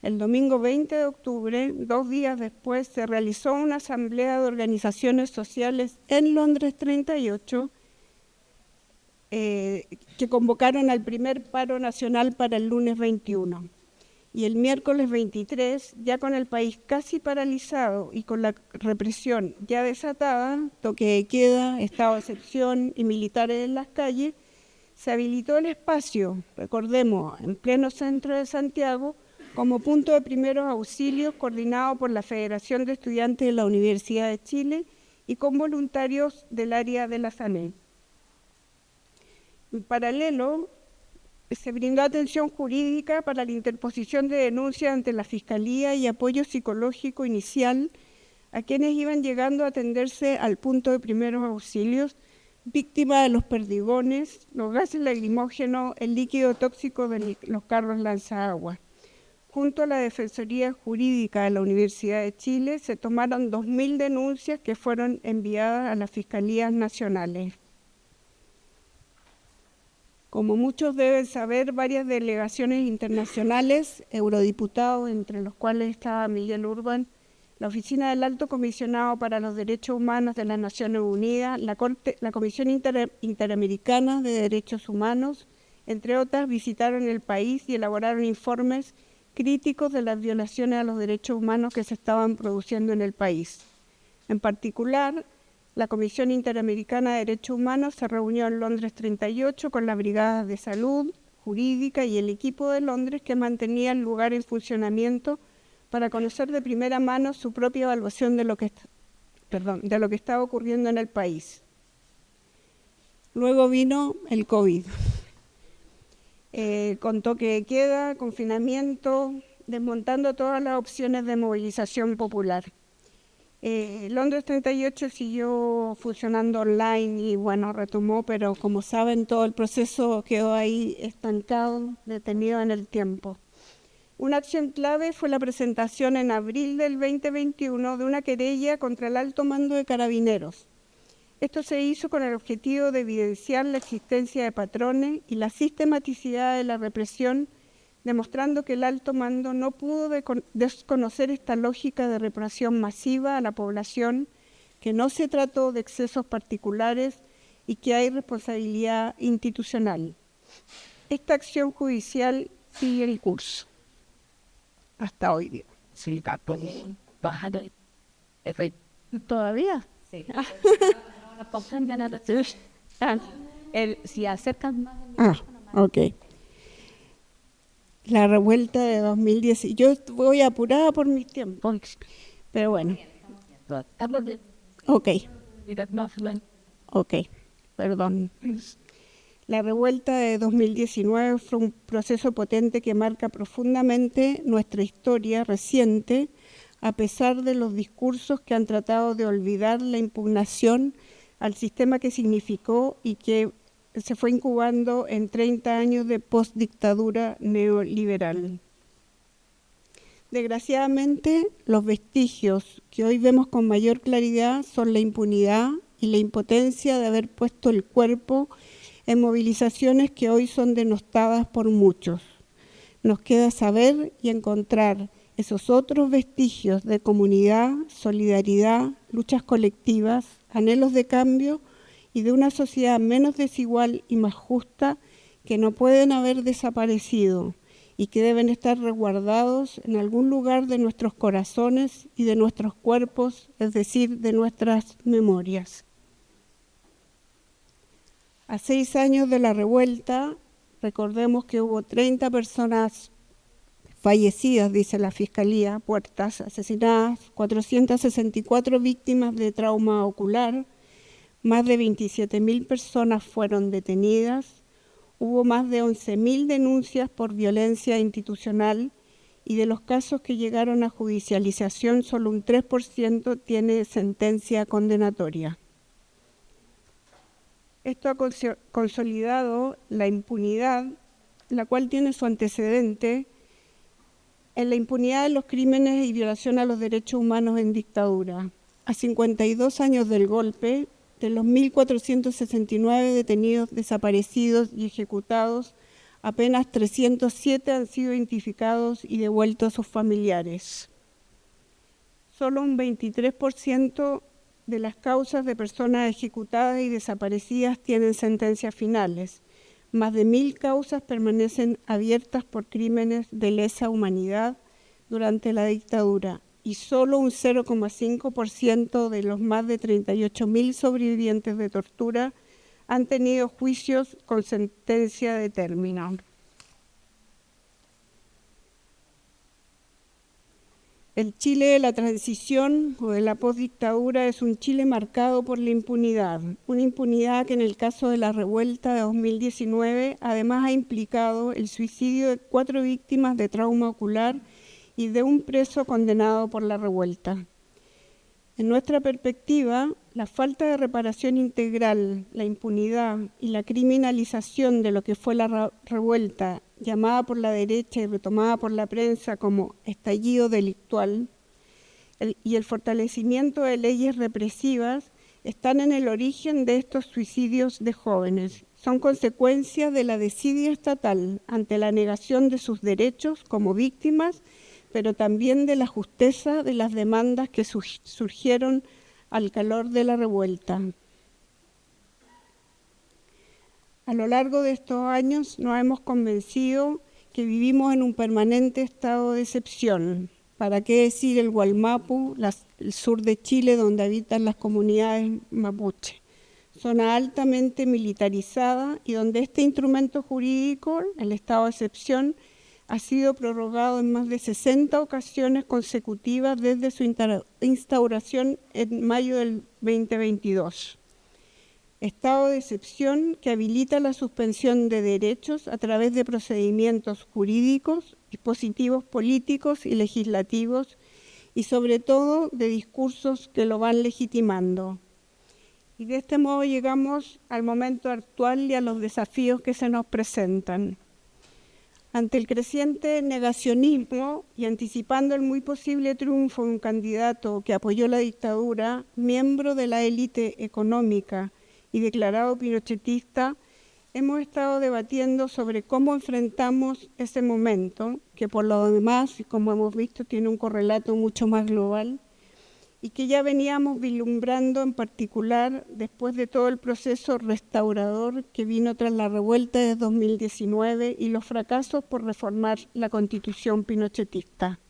El domingo 20 de octubre, 2 días después, se realizó una asamblea de organizaciones sociales en Londres 38 que convocaron al primer paro nacional para el lunes 21. Y el miércoles 23, ya con el país casi paralizado y con la represión ya desatada, toque de queda, estado de excepción y militares en las calles, se habilitó el espacio, recordemos, en pleno centro de Santiago, como punto de primeros auxilios coordinado por la Federación de Estudiantes de la Universidad de Chile y con voluntarios del área de la SANE. En paralelo, se brindó atención jurídica para la interposición de denuncias ante la Fiscalía y apoyo psicológico inicial a quienes iban llegando a atenderse al punto de primeros auxilios, víctimas de los perdigones, los gases lacrimógenos, el líquido tóxico de los carros lanzaagua. Junto a la Defensoría Jurídica de la Universidad de Chile, se tomaron 2.000 denuncias que fueron enviadas a las Fiscalías Nacionales. Como muchos deben saber, varias delegaciones internacionales, eurodiputados, entre los cuales estaba Miguel Urbán, la Oficina del Alto Comisionado para los Derechos Humanos de las Naciones Unidas, la Comisión Interamericana de Derechos Humanos, entre otras, visitaron el país y elaboraron informes críticos de las violaciones a los derechos humanos que se estaban produciendo en el país. En particular, la Comisión Interamericana de Derechos Humanos se reunió en Londres 38 con las brigadas de salud, jurídica y el equipo de Londres que mantenía el lugar en funcionamiento para conocer de primera mano su propia evaluación de lo que estaba ocurriendo en el país. Luego vino el COVID, con toque de queda, confinamiento, desmontando todas las opciones de movilización popular. Londres 38 siguió funcionando online y bueno, retomó, pero como saben todo el proceso quedó ahí estancado, detenido en el tiempo. Una acción clave fue la presentación en abril del 2021 de una querella contra el alto mando de Carabineros. Esto se hizo con el objetivo de evidenciar la existencia de patrones y la sistematicidad de la represión, demostrando que el alto mando no pudo desconocer esta lógica de represión masiva a la población, que no se trató de excesos particulares y que hay responsabilidad institucional. Esta acción judicial sigue el curso hasta hoy día.
Sí, ¿todavía?
Sí. Si acercan más.
Ok. La revuelta de 2010. Yo voy apurada por mis tiempos, pero bueno. Ok, perdón. La revuelta de 2019 fue un proceso potente que marca profundamente nuestra historia reciente, a pesar de los discursos que han tratado de olvidar la impugnación al sistema que significó y que se fue incubando en 30 años de postdictadura neoliberal. Desgraciadamente, los vestigios que hoy vemos con mayor claridad son la impunidad y la impotencia de haber puesto el cuerpo en movilizaciones que hoy son denostadas por muchos. Nos queda saber y encontrar esos otros vestigios de comunidad, solidaridad, luchas colectivas, anhelos de cambio y de una sociedad menos desigual y más justa que no pueden haber desaparecido y que deben estar resguardados en algún lugar de nuestros corazones y de nuestros cuerpos, es decir, de nuestras memorias. A 6 años de la revuelta, recordemos que hubo 30 personas fallecidas, dice la Fiscalía, puertas asesinadas, 464 víctimas de trauma ocular, más de 27.000 personas fueron detenidas, hubo más de 11.000 denuncias por violencia institucional y de los casos que llegaron a judicialización, solo un 3% tiene sentencia condenatoria. Esto ha consolidado la impunidad, la cual tiene su antecedente en la impunidad de los crímenes y violación a los derechos humanos en dictadura. A 52 años del golpe, de los 1.469 detenidos, desaparecidos y ejecutados, apenas 307 han sido identificados y devueltos a sus familiares. Solo un 23% de las causas de personas ejecutadas y desaparecidas tienen sentencias finales. Más de 1.000 causas permanecen abiertas por crímenes de lesa humanidad durante la dictadura y solo un 0,5% de los más de 38.000 sobrevivientes de tortura han tenido juicios con sentencia de término. El Chile de la transición o de la postdictadura es un Chile marcado por la impunidad, una impunidad que en el caso de la revuelta de 2019 además ha implicado el suicidio de 4 víctimas de trauma ocular y de un preso condenado por la revuelta. En nuestra perspectiva, la falta de reparación integral, la impunidad y la criminalización de lo que fue la revuelta, llamada por la derecha y retomada por la prensa como estallido delictual, y el fortalecimiento de leyes represivas están en el origen de estos suicidios de jóvenes. Son consecuencia de la desidia estatal ante la negación de sus derechos como víctimas, pero también de la justeza de las demandas que surgieron al calor de la revuelta. A lo largo de estos años nos hemos convencido que vivimos en un permanente estado de excepción. ¿Para qué decir el Gualmapu, el sur de Chile, donde habitan las comunidades mapuche? Zona altamente militarizada y donde este instrumento jurídico, el estado de excepción, ha sido prorrogado en más de 60 ocasiones consecutivas desde su instauración en mayo del 2022. Estado de excepción que habilita la suspensión de derechos a través de procedimientos jurídicos, dispositivos políticos y legislativos y sobre todo de discursos que lo van legitimando. Y de este modo llegamos al momento actual y a los desafíos que se nos presentan. Ante el creciente negacionismo y anticipando el muy posible triunfo de un candidato que apoyó la dictadura, miembro de la élite económica y declarado pinochetista, hemos estado debatiendo sobre cómo enfrentamos ese momento, que por lo demás, como hemos visto, tiene un correlato mucho más global, y que ya veníamos vislumbrando en particular después de todo el proceso restaurador que vino tras la revuelta de 2019 y los fracasos por reformar la Constitución pinochetista.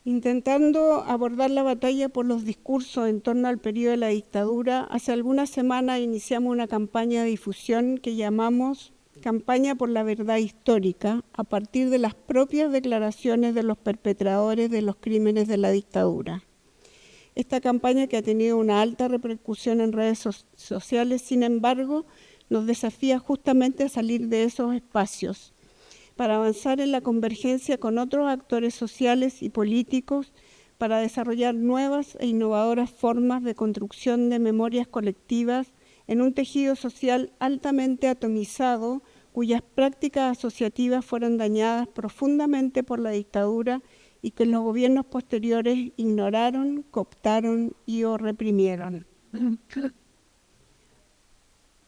Intentando abordar la batalla por los discursos en torno al periodo de la dictadura, hace algunas semanas iniciamos una campaña de difusión que llamamos Campaña por la Verdad Histórica, a partir de las propias declaraciones de los perpetradores de los crímenes de la dictadura. Esta campaña, que ha tenido una alta repercusión en redes sociales, sin embargo, nos desafía justamente a salir de esos espacios, para avanzar en la convergencia con otros actores sociales y políticos, para desarrollar nuevas e innovadoras formas de construcción de memorias colectivas en un tejido social altamente atomizado, cuyas prácticas asociativas fueron dañadas profundamente por la dictadura y que los gobiernos posteriores ignoraron, cooptaron y o reprimieron.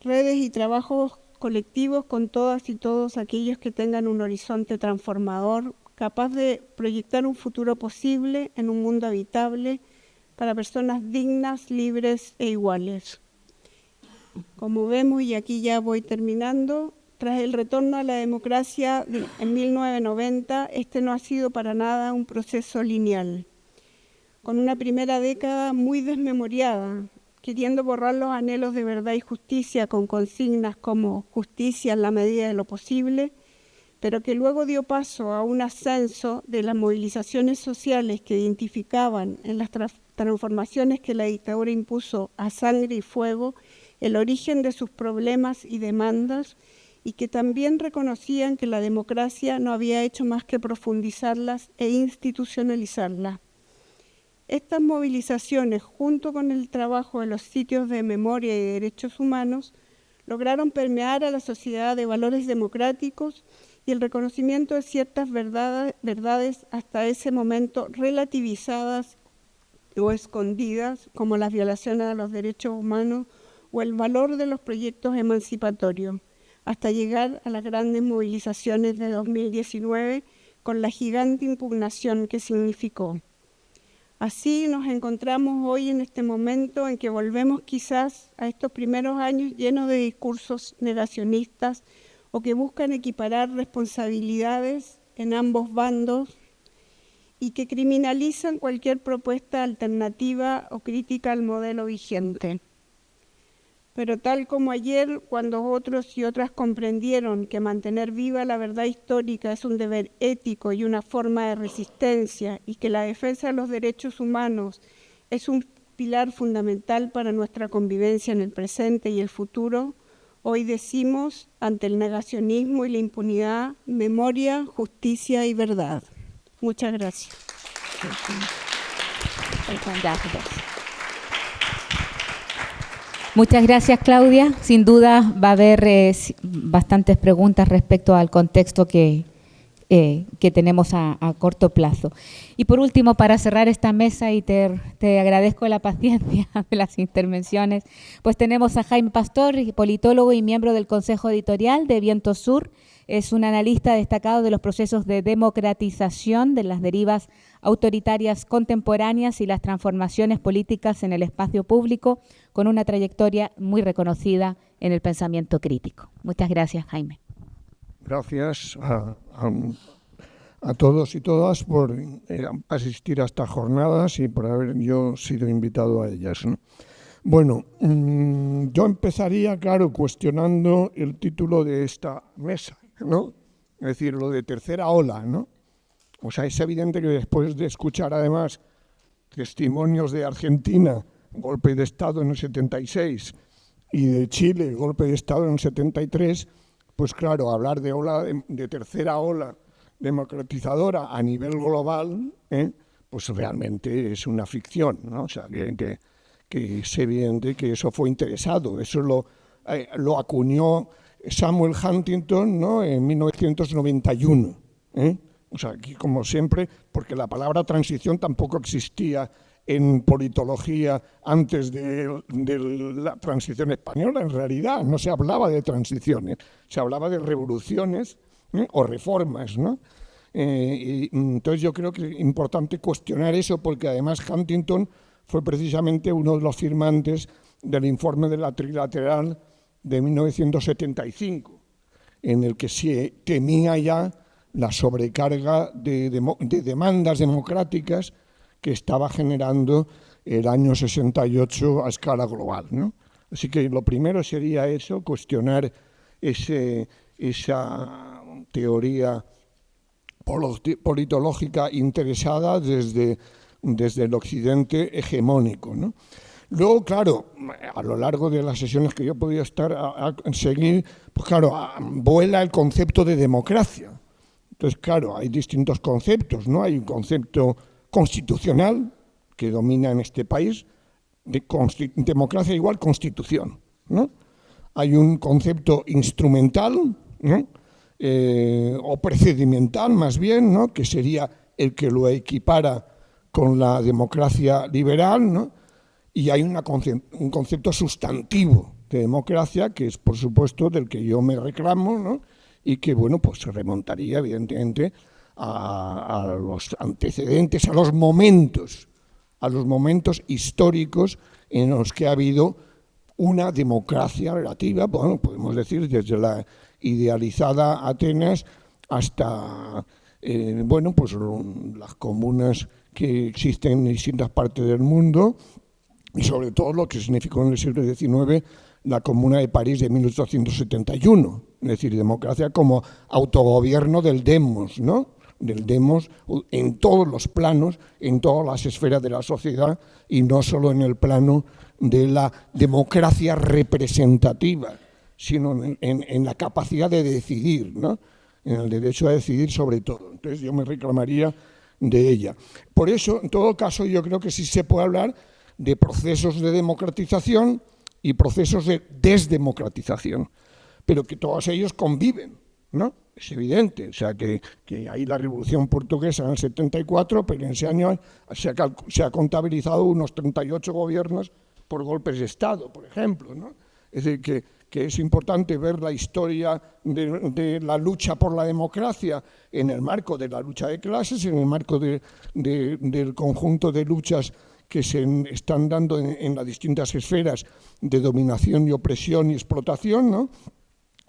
Redes y trabajos colectivos con todas y todos aquellos que tengan un horizonte transformador, capaz de proyectar un futuro posible en un mundo habitable para personas dignas, libres e iguales. Como vemos, y aquí ya voy terminando, tras el retorno a la democracia en 1990, este no ha sido para nada un proceso lineal. Con una primera década muy desmemoriada, queriendo borrar los anhelos de verdad y justicia con consignas como justicia en la medida de lo posible, pero que luego dio paso a un ascenso de las movilizaciones sociales que identificaban en las transformaciones que la dictadura impuso a sangre y fuego el origen de sus problemas y demandas, y que también reconocían que la democracia no había hecho más que profundizarlas e institucionalizarlas. Estas movilizaciones, junto con el trabajo de los sitios de memoria y derechos humanos, lograron permear a la sociedad de valores democráticos y el reconocimiento de ciertas verdades hasta ese momento relativizadas o escondidas, como las violaciones a los derechos humanos o el valor de los proyectos emancipatorios, hasta llegar a las grandes movilizaciones de 2019 con la gigante impugnación que significó. Así nos encontramos hoy en este momento en que volvemos quizás a estos primeros años llenos de discursos negacionistas o que buscan equiparar responsabilidades en ambos bandos y que criminalizan cualquier propuesta alternativa o crítica al modelo vigente. Pero tal como ayer, cuando otros y otras comprendieron que mantener viva la verdad histórica es un deber ético y una forma de resistencia, y que la defensa de los derechos humanos es un pilar fundamental para nuestra convivencia en el presente y el futuro, hoy decimos, ante el negacionismo y la impunidad, memoria, justicia y verdad. Muchas gracias.
Muchas gracias, Claudia. Sin duda va a haber bastantes preguntas respecto al contexto que tenemos a corto plazo. Y por último, para cerrar esta mesa, y te agradezco la paciencia de las intervenciones, pues tenemos a Jaime Pastor, politólogo y miembro del Consejo Editorial de Viento Sur. Es un analista destacado de los procesos de democratización, de las derivas autoritarias contemporáneas y las transformaciones políticas en el espacio público, con una trayectoria muy reconocida en el pensamiento crítico. Muchas gracias, Jaime.
Gracias a todos y todas por asistir a estas jornadas y por haber yo sido invitado a ellas, ¿no? Bueno, yo empezaría, claro, cuestionando el título de esta mesa, ¿no? Es decir, lo de tercera ola, ¿no? O sea, es evidente que después de escuchar además testimonios de Argentina, golpe de Estado en el 76, y de Chile, golpe de Estado en el 73, pues claro, hablar de tercera ola democratizadora a nivel global, pues realmente es una ficción, ¿no? O sea, que es evidente que eso fue interesado, eso lo acuñó Samuel Huntington, ¿no? En 1991, O sea, aquí como siempre, porque la palabra transición tampoco existía en politología antes de la transición española, en realidad no se hablaba de transiciones, se hablaba de revoluciones o reformas, ¿no? Y entonces yo creo que es importante cuestionar eso, porque además Huntington fue precisamente uno de los firmantes del informe de la Trilateral de 1975, en el que se temía ya la sobrecarga de demandas democráticas que estaba generando el año 68 a escala global, ¿no? Así que lo primero sería eso, cuestionar esa teoría politológica interesada desde el occidente hegemónico, ¿no? Luego, claro, a lo largo de las sesiones que yo he podido seguir, pues claro, vuela el concepto de democracia. Entonces, claro, hay distintos conceptos, ¿no? Hay un concepto constitucional que domina en este país, democracia igual constitución, ¿no? Hay un concepto instrumental, ¿no? O procedimental más bien, ¿no? Que sería el que lo equipara con la democracia liberal, ¿no? Y hay un concepto sustantivo de democracia, que es, por supuesto, del que yo me reclamo, ¿no? Y que, bueno, pues se remontaría, evidentemente, a los antecedentes, a los momentos históricos en los que ha habido una democracia relativa, bueno, podemos decir, desde la idealizada Atenas hasta, bueno, pues las comunas que existen en distintas partes del mundo, y sobre todo lo que significó en el siglo XIX la Comuna de París de 1871, es decir, democracia como autogobierno del demos, ¿no? Del demos en todos los planos, en todas las esferas de la sociedad, y no solo en el plano de la democracia representativa, sino en la capacidad de decidir, ¿no? En el derecho a decidir sobre todo. Entonces yo me reclamaría de ella. Por eso, en todo caso, yo creo que sí se puede hablar de procesos de democratización y procesos de desdemocratización, pero que todos ellos conviven. ¿no? Es evidente, o sea, que hay la Revolución Portuguesa en el 74, pero en ese año se ha contabilizado unos 38 gobiernos por golpes de Estado, por ejemplo, ¿no? Es decir, que es importante ver la historia de la lucha por la democracia en el marco de la lucha de clases, en el marco del conjunto de luchas que se están dando en las distintas esferas de dominación y opresión y explotación, ¿no?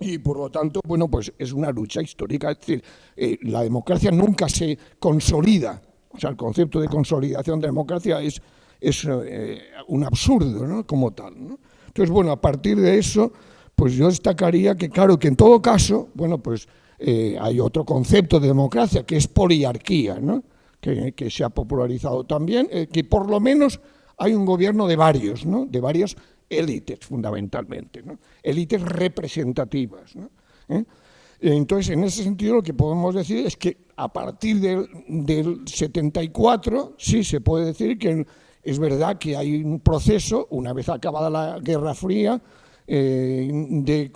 Y por lo tanto, bueno, pues es una lucha histórica, es decir, la democracia nunca se consolida, o sea, el concepto de consolidación de democracia es un absurdo, ¿no? Como tal, ¿no? Entonces, bueno, a partir de eso, pues yo destacaría que, claro, que en todo caso, bueno, pues hay otro concepto de democracia que es poliarquía, ¿no? Que se ha popularizado también, que por lo menos hay un gobierno de varios, ¿no? De varias élites, fundamentalmente, ¿no? Élites representativas, ¿no? Entonces, en ese sentido, lo que podemos decir es que a partir del 74, sí se puede decir que es verdad que hay un proceso, una vez acabada la Guerra Fría, de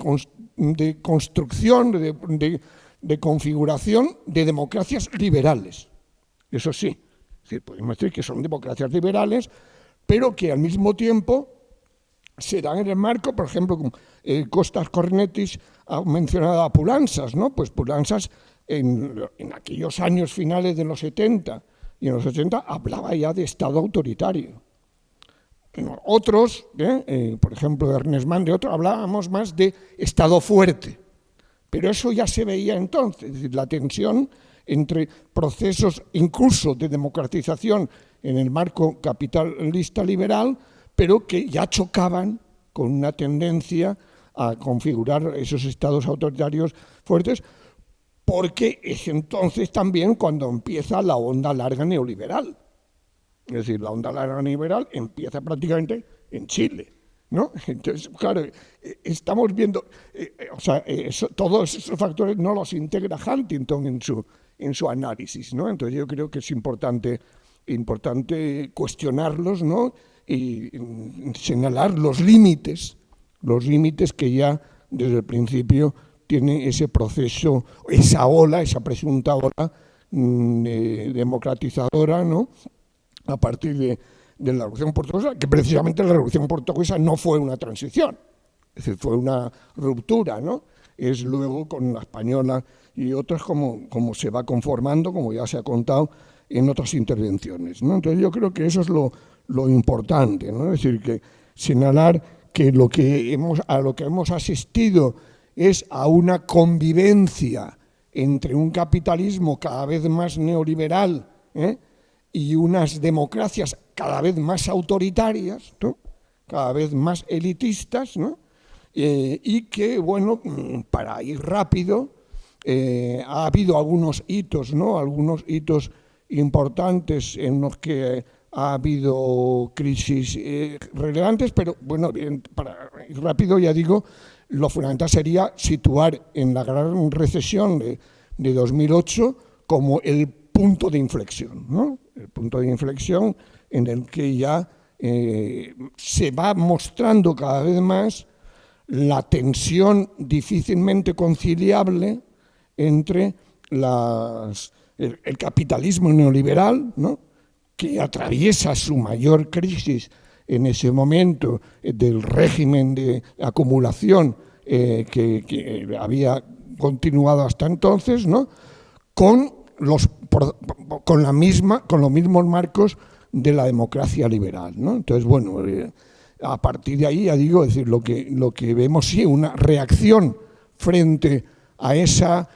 construcción, de configuración de democracias liberales. Eso sí, es decir, podemos decir que son democracias liberales, pero que al mismo tiempo se dan en el marco, por ejemplo, Costas Cornetis ha mencionado a Poulantzas, ¿no? Pues Poulantzas en aquellos años finales de los 70 y en los 80 hablaba ya de Estado autoritario. Otros, por ejemplo Ernest Mann, de otros, hablábamos más de Estado fuerte, pero eso ya se veía entonces, es decir, la tensión entre procesos incluso de democratización en el marco capitalista liberal, pero que ya chocaban con una tendencia a configurar esos estados autoritarios fuertes, porque es entonces también cuando empieza la onda larga neoliberal. Es decir, la onda larga neoliberal empieza prácticamente en Chile, ¿no? Entonces, claro, estamos viendo, o sea, todos esos factores no los integra Huntington en su análisis, ¿no? Entonces yo creo que es importante cuestionarlos, ¿no? Y señalar los límites que ya desde el principio tiene ese proceso, esa ola, esa presunta ola democratizadora, ¿no? A partir de la Revolución Portuguesa, que precisamente la Revolución Portuguesa no fue una transición, es decir, fue una ruptura, ¿no? Es luego con la española y otras como se va conformando, como ya se ha contado en otras intervenciones, ¿no? Entonces yo creo que eso es lo importante, ¿no? Es decir, que señalar que a lo que hemos asistido es a una convivencia entre un capitalismo cada vez más neoliberal, y unas democracias cada vez más autoritarias, ¿no? Cada vez más elitistas, ¿no? Y que, bueno, para ir rápido, ha habido algunos hitos, ¿no? Algunos hitos importantes en los que ha habido crisis relevantes, pero bueno, bien, para ir rápido, ya digo, lo fundamental sería situar en la gran recesión de 2008 como el punto de inflexión, ¿no? El punto de inflexión en el que ya se va mostrando cada vez más la tensión difícilmente conciliable entre el capitalismo neoliberal, ¿no? Que atraviesa su mayor crisis en ese momento del régimen de acumulación que había continuado hasta entonces, ¿no? Con los mismos marcos de la democracia liberal, ¿no? Entonces, bueno, a partir de ahí, ya digo, es decir, lo que vemos, sí, una reacción frente a esa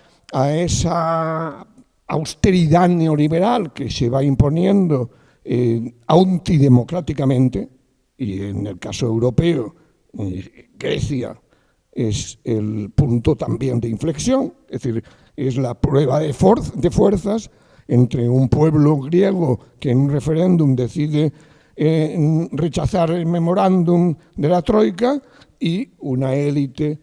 austeridad neoliberal que se va imponiendo antidemocráticamente, y en el caso europeo, Grecia es el punto también de inflexión, es decir, es la prueba de fuerzas entre un pueblo griego que en un referéndum decide rechazar el memorándum de la Troika y una élite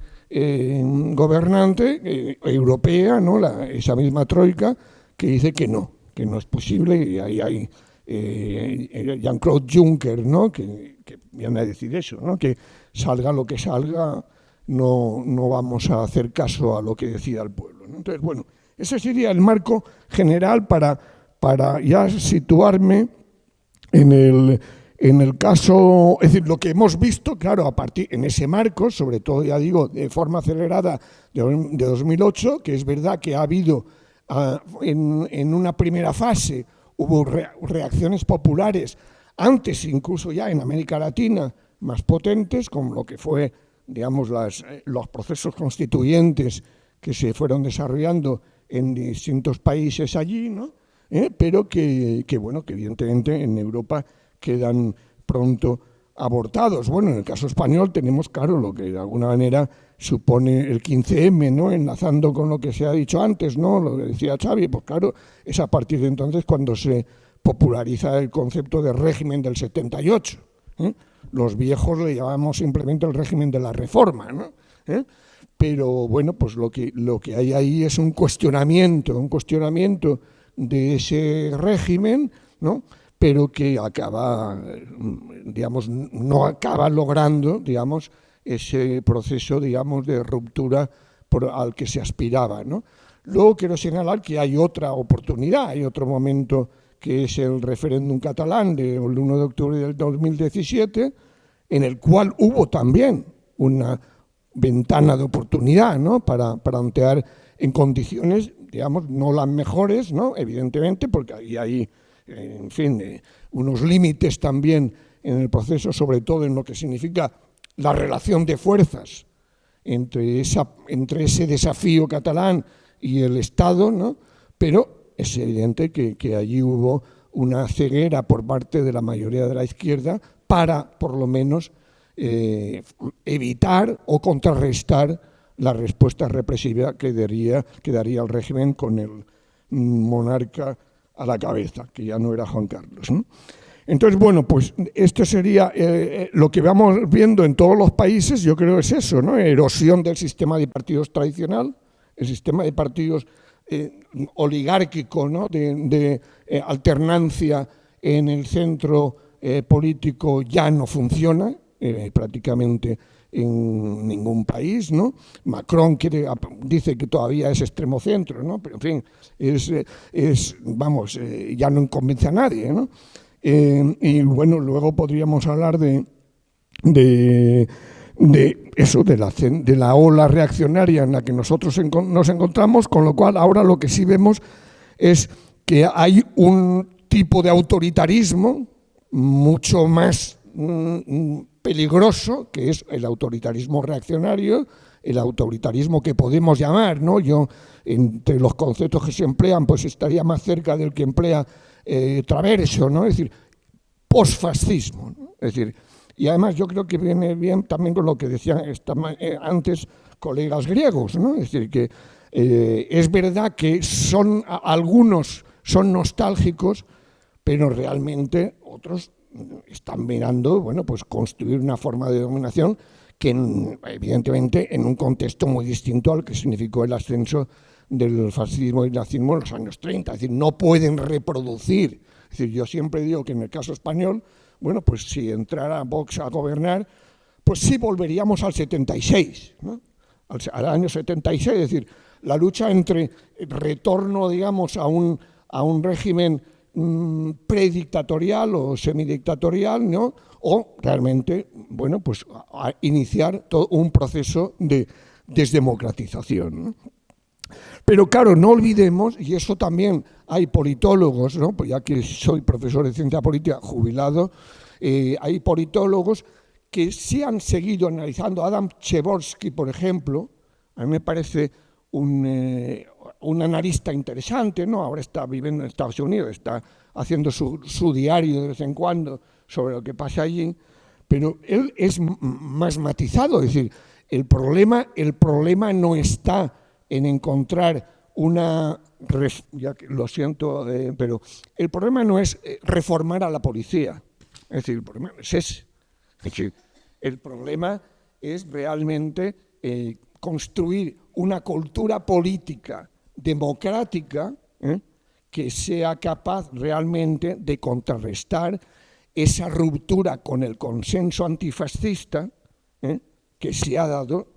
gobernante europea, ¿no? Esa misma Troika, que dice que no es posible, y ahí hay Jean-Claude Juncker, ¿no? que viene a decir eso, ¿no? Que salga lo que salga, no vamos a hacer caso a lo que decida el pueblo. Entonces, bueno, ese sería el marco general para ya situarme en el caso, es decir, lo que hemos visto, claro, a partir en ese marco, sobre todo, ya digo, de forma acelerada de 2008, que es verdad que ha habido en una primera fase, hubo reacciones populares, antes incluso ya en América Latina, más potentes, como lo que fue, digamos, los procesos constituyentes que se fueron desarrollando en distintos países allí, ¿no? Pero que evidentemente en Europa quedan pronto abortados. Bueno, en el caso español tenemos, claro, lo que de alguna manera supone el 15M, ¿no? Enlazando con lo que se ha dicho antes, ¿no? Lo que decía Xavi, pues claro, es a partir de entonces cuando se populariza el concepto de régimen del 78. Los viejos le llamamos simplemente el régimen de la reforma, ¿no? Pero bueno, pues lo que hay ahí es un cuestionamiento de ese régimen, ¿no? Pero que acaba, digamos, no acaba logrando, digamos, ese proceso, digamos, de ruptura al que se aspiraba, ¿no? Luego quiero señalar que hay otra oportunidad, hay otro momento que es el referéndum catalán del 1 de octubre del 2017, en el cual hubo también una ventana de oportunidad, ¿no? para plantear en condiciones, digamos, no las mejores, ¿no? Evidentemente, porque ahí hay, en fin, unos límites también en el proceso, sobre todo en lo que significa la relación de fuerzas entre ese desafío catalán y el Estado, ¿no? Pero es evidente que allí hubo una ceguera por parte de la mayoría de la izquierda para, por lo menos, evitar o contrarrestar la respuesta represiva que daría el régimen con el monarca a la cabeza, que ya no era Juan Carlos, ¿no? Entonces, bueno, pues esto sería lo que vamos viendo en todos los países, yo creo es eso, ¿no? Erosión del sistema de partidos tradicional, el sistema de partidos oligárquico, ¿no? de alternancia en el centro político ya no funciona prácticamente en ningún país, ¿no? Macron dice que todavía es extremo centro, ¿no? Pero en fin, ya no convence a nadie, ¿no? Y bueno, luego podríamos hablar de eso, de la ola reaccionaria en la que nosotros nos encontramos, con lo cual ahora lo que sí vemos es que hay un tipo de autoritarismo mucho más peligroso, que es el autoritarismo reaccionario, el autoritarismo que podemos llamar, ¿no? Yo, entre los conceptos que se emplean, pues estaría más cerca del que emplea Traverso, ¿no? Es decir, posfascismo, ¿no? Es decir, y además yo creo que viene bien también con lo que decían antes colegas griegos, ¿no? Es decir, que es verdad que algunos son nostálgicos, pero realmente otros están mirando, bueno, pues construir una forma de dominación que evidentemente en un contexto muy distinto al que significó el ascenso del fascismo y el nazismo en los años 30, es decir, no pueden reproducir. Es decir, yo siempre digo que en el caso español, bueno, pues si entrara Vox a gobernar, pues sí volveríamos al 76, ¿no? Al año 76, es decir, la lucha entre retorno, digamos, a un régimen predictatorial o semidictatorial, ¿no? O realmente, bueno, pues a iniciar todo un proceso de desdemocratización, ¿no? Pero claro, no olvidemos, y eso también hay politólogos, ¿no? Pues ya que soy profesor de ciencia política jubilado, hay politólogos que sí han seguido analizando. Adam Przeworski, por ejemplo, a mí me parece un analista interesante, ¿no? Ahora está viviendo en Estados Unidos, está haciendo su diario de vez en cuando sobre lo que pasa allí, pero él es más matizado, es decir, el problema no está en encontrar ya que lo siento, pero el problema no es reformar a la policía, es decir, el problema es ese. Es decir, el problema es realmente construir una cultura política democrática que sea capaz realmente de contrarrestar esa ruptura con el consenso antifascista que se ha dado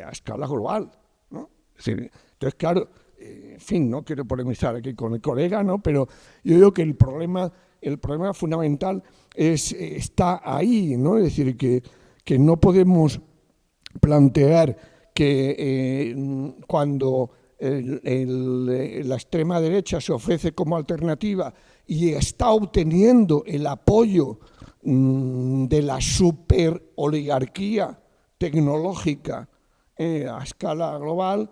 a escala global, ¿no? Es decir, entonces, claro, en fin, no quiero polemizar aquí con el colega, ¿no? Pero yo digo que el problema fundamental está ahí, ¿no? Es decir, que no podemos plantear que cuando la extrema derecha se ofrece como alternativa y está obteniendo el apoyo de la superoligarquía tecnológica a escala global,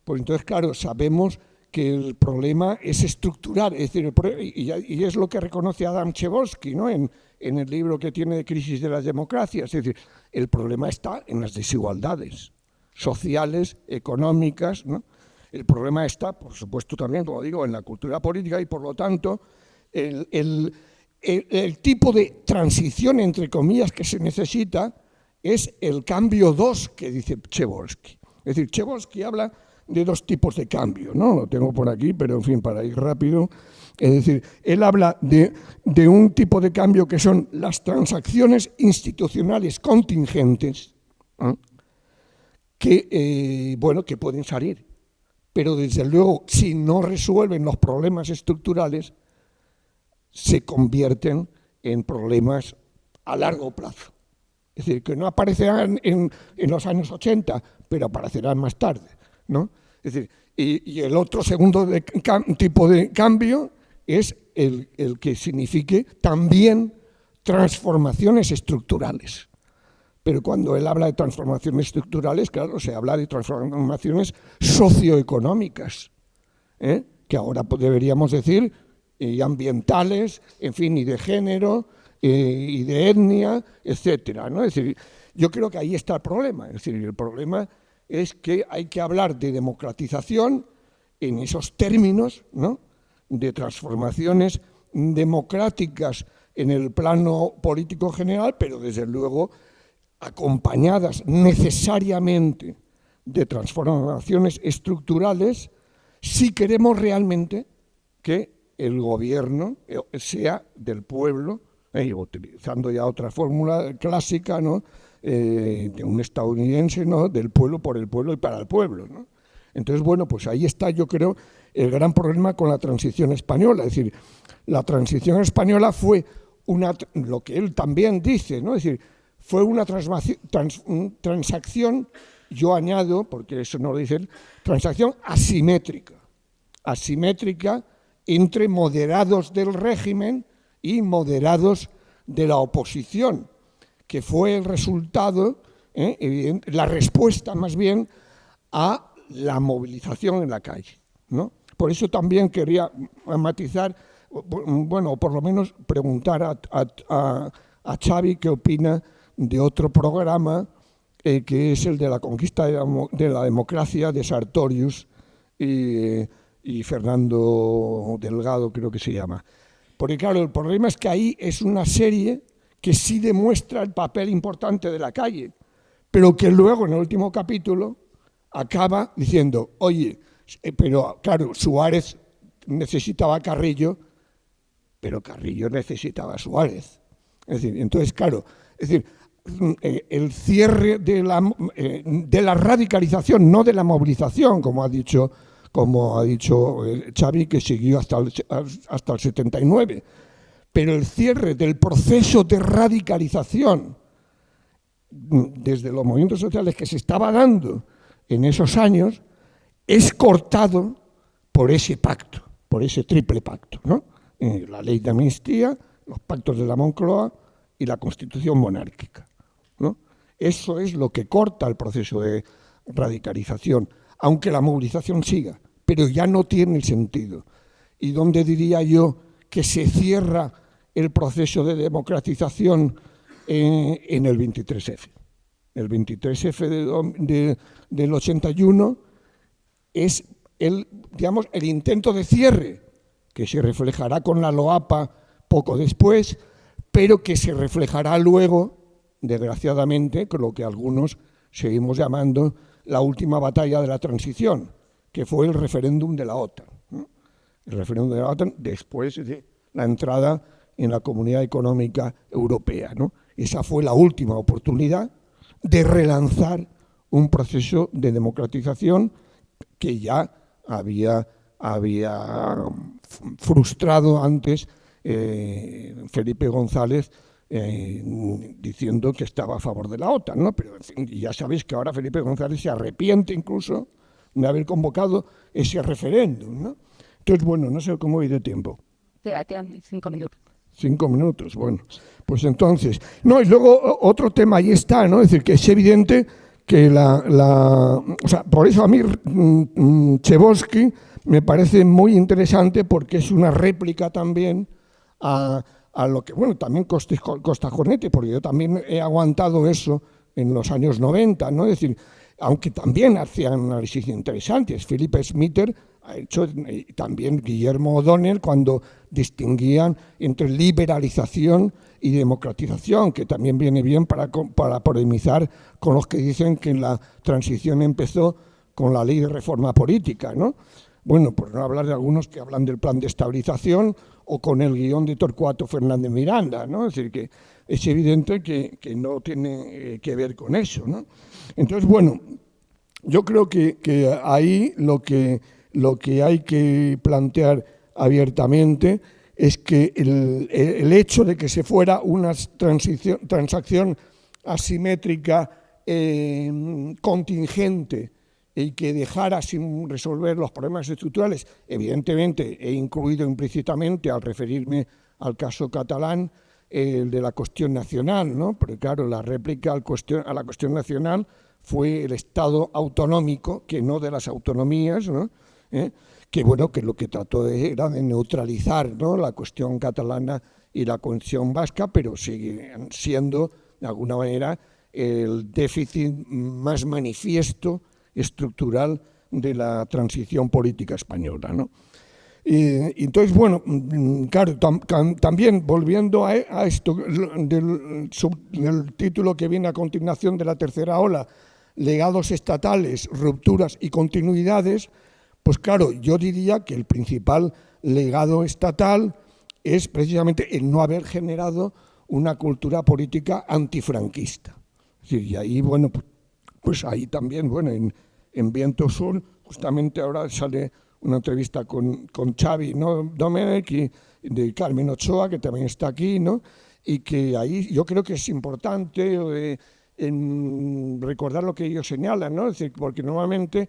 pues entonces, claro, sabemos que el problema es estructural, es decir, y es lo que reconoce Adam Przeworski, ¿no? En el libro que tiene de Crisis de las Democracias, es decir, el problema está en las desigualdades sociales, económicas, ¿no? El problema está, por supuesto, también, como digo, en la cultura política y, por lo tanto, el tipo de transición, entre comillas, que se necesita es el cambio 2 que dice Przeworski. Es decir, Przeworski habla de dos tipos de cambio, ¿no? Lo tengo por aquí, pero en fin, para ir rápido. Es decir, él habla de un tipo de cambio que son las transacciones institucionales contingentes, que pueden salir. Pero desde luego, si no resuelven los problemas estructurales, se convierten en problemas a largo plazo. Es decir, que no aparecerán en los años 80, pero aparecerán más tarde, ¿no? Es decir, y el otro segundo tipo de cambio es el que signifique también transformaciones estructurales. Pero cuando él habla de transformaciones estructurales, claro, se habla de transformaciones socioeconómicas, que ahora deberíamos decir, y ambientales, en fin, y de género, y de etnia, etcétera, ¿no? Es decir, yo creo que ahí está el problema. Es decir, el problema es que hay que hablar de democratización en esos términos, ¿no? De transformaciones democráticas en el plano político general, pero desde luego acompañadas necesariamente de transformaciones estructurales, si queremos realmente que el gobierno sea del pueblo, utilizando ya otra fórmula clásica, ¿no? De un estadounidense, ¿no? Del pueblo, por el pueblo y para el pueblo, ¿no? Entonces, bueno, pues ahí está, yo creo, el gran problema con la transición española. Es decir, la transición española fue lo que él también dice, ¿no? Es decir, fue una transacción, yo añado, porque eso no lo dice él, transacción asimétrica entre moderados del régimen y moderados de la oposición, que fue el resultado, la respuesta más bien a la movilización en la calle, ¿no? Por eso también quería matizar, bueno, por lo menos preguntar a Xavi qué opina de otro programa que es el de la conquista de la democracia de Sartorius y Fernando Delgado, creo que se llama. Porque claro, el problema es que ahí es una serie que sí demuestra el papel importante de la calle, pero que luego en el último capítulo acaba diciendo, oye, pero claro, Suárez necesitaba a Carrillo, pero Carrillo necesitaba a Suárez. Es decir, entonces, claro, es decir, el cierre de la radicalización, no de la movilización, como ha dicho Xavi, que siguió hasta el 79, pero el cierre del proceso de radicalización desde los movimientos sociales que se estaba dando en esos años es cortado por ese pacto, por ese triple pacto, ¿no? La ley de amnistía, los pactos de la Moncloa y la Constitución monárquica, ¿no? Eso es lo que corta el proceso de radicalización, aunque la movilización siga, pero ya no tiene sentido. ¿Y dónde diría yo que se cierra el proceso de democratización? En el 23F. El 23F del 81 es el intento de cierre, que se reflejará con la LOAPA poco después, pero que se reflejará luego, desgraciadamente, con lo que algunos seguimos llamando la última batalla de la transición, que fue el referéndum de la OTAN, ¿no? El referéndum de la OTAN después de la entrada en la Comunidad Económica Europea, ¿no? Esa fue la última oportunidad de relanzar un proceso de democratización que ya había frustrado antes Felipe González diciendo que estaba a favor de la OTAN, ¿no? Pero en fin, ya sabéis que ahora Felipe González se arrepiente incluso de haber convocado ese referéndum, ¿no? Entonces, bueno, no sé cómo voy de tiempo.
5 minutos.
5 minutos, bueno, pues entonces... No, y luego otro tema ahí está, ¿no? Es decir, que es evidente que o sea, por eso a mí Chebosky me parece muy interesante porque es una réplica también a lo que, bueno, también Costa-Cornetti, porque yo también he aguantado eso en los años 90, ¿no? Es decir, aunque también hacían análisis interesantes. Philip Smither ha hecho, también Guillermo O'Donnell, cuando distinguían entre liberalización y democratización, que también viene bien para polemizar con los que dicen que la transición empezó con la ley de reforma política, ¿no? Bueno, por no hablar de algunos que hablan del plan de estabilización o con el guión de Torcuato Fernández Miranda, ¿no? Es decir, que es evidente que no tiene que ver con eso, ¿no? Entonces, bueno, yo creo que ahí lo que hay que plantear abiertamente es que el hecho de que se fuera una transacción asimétrica contingente y que dejara sin resolver los problemas estructurales, evidentemente he incluido implícitamente al referirme al caso catalán, el de la cuestión nacional, ¿no? Porque claro, la réplica a la cuestión nacional fue el Estado autonómico, que no de las autonomías, ¿no? Que bueno, que lo que trató era de neutralizar, ¿no?, la cuestión catalana y la cuestión vasca, pero siguen siendo, de alguna manera, el déficit más manifiesto estructural de la transición política española, ¿no? Entonces, bueno, claro, también volviendo a esto del título que viene a continuación de la tercera ola, legados estatales, rupturas y continuidades, pues claro, yo diría que el principal legado estatal es precisamente el no haber generado una cultura política antifranquista. Es decir, y ahí, bueno, pues ahí también, bueno, en Viento Sur, justamente ahora sale una entrevista con Xavi, ¿no?, Domènech, y de Carmen Ochoa, que también está aquí, ¿no? Y que ahí yo creo que es importante recordar lo que ellos señalan, ¿no? Es decir, porque normalmente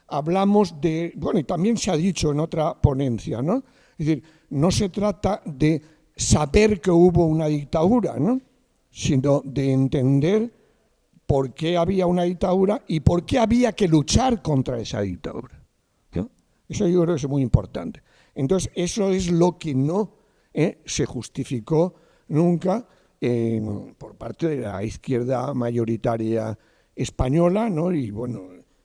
hablamos de, bueno, y también se ha dicho en otra ponencia, ¿no? Es decir, no se trata de saber que hubo una dictadura, ¿no?, sino de entender por qué había una dictadura y por qué había que luchar contra esa dictadura, ¿no? Eso yo creo que es muy importante. Entonces, eso es lo que no se justificó nunca por parte de la izquierda mayoritaria española, ¿no? Y bueno,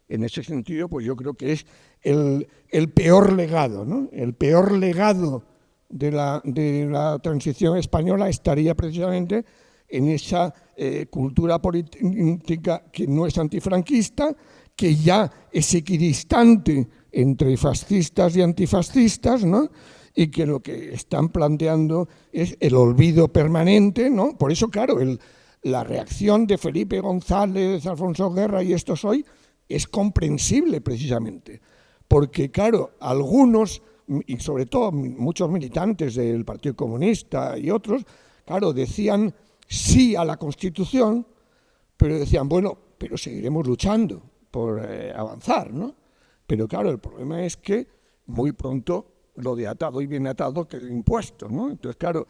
en ese sentido, pues yo creo que es el peor legado, ¿no? El peor legado de la transición española estaría precisamente en esa cultura política que no es antifranquista, que ya es equidistante entre fascistas y antifascistas, ¿no? Y que lo que están planteando es el olvido permanente, ¿no? Por eso, claro, la reacción de Felipe González, Alfonso Guerra y estos hoy es comprensible precisamente, porque, claro, algunos, y sobre todo muchos militantes del Partido Comunista y otros, claro, decían sí a la Constitución, pero decían, bueno, pero seguiremos luchando por avanzar, ¿no? Pero claro, el problema es que muy pronto lo de atado y bien atado quedó impuesto, ¿no? Entonces, claro,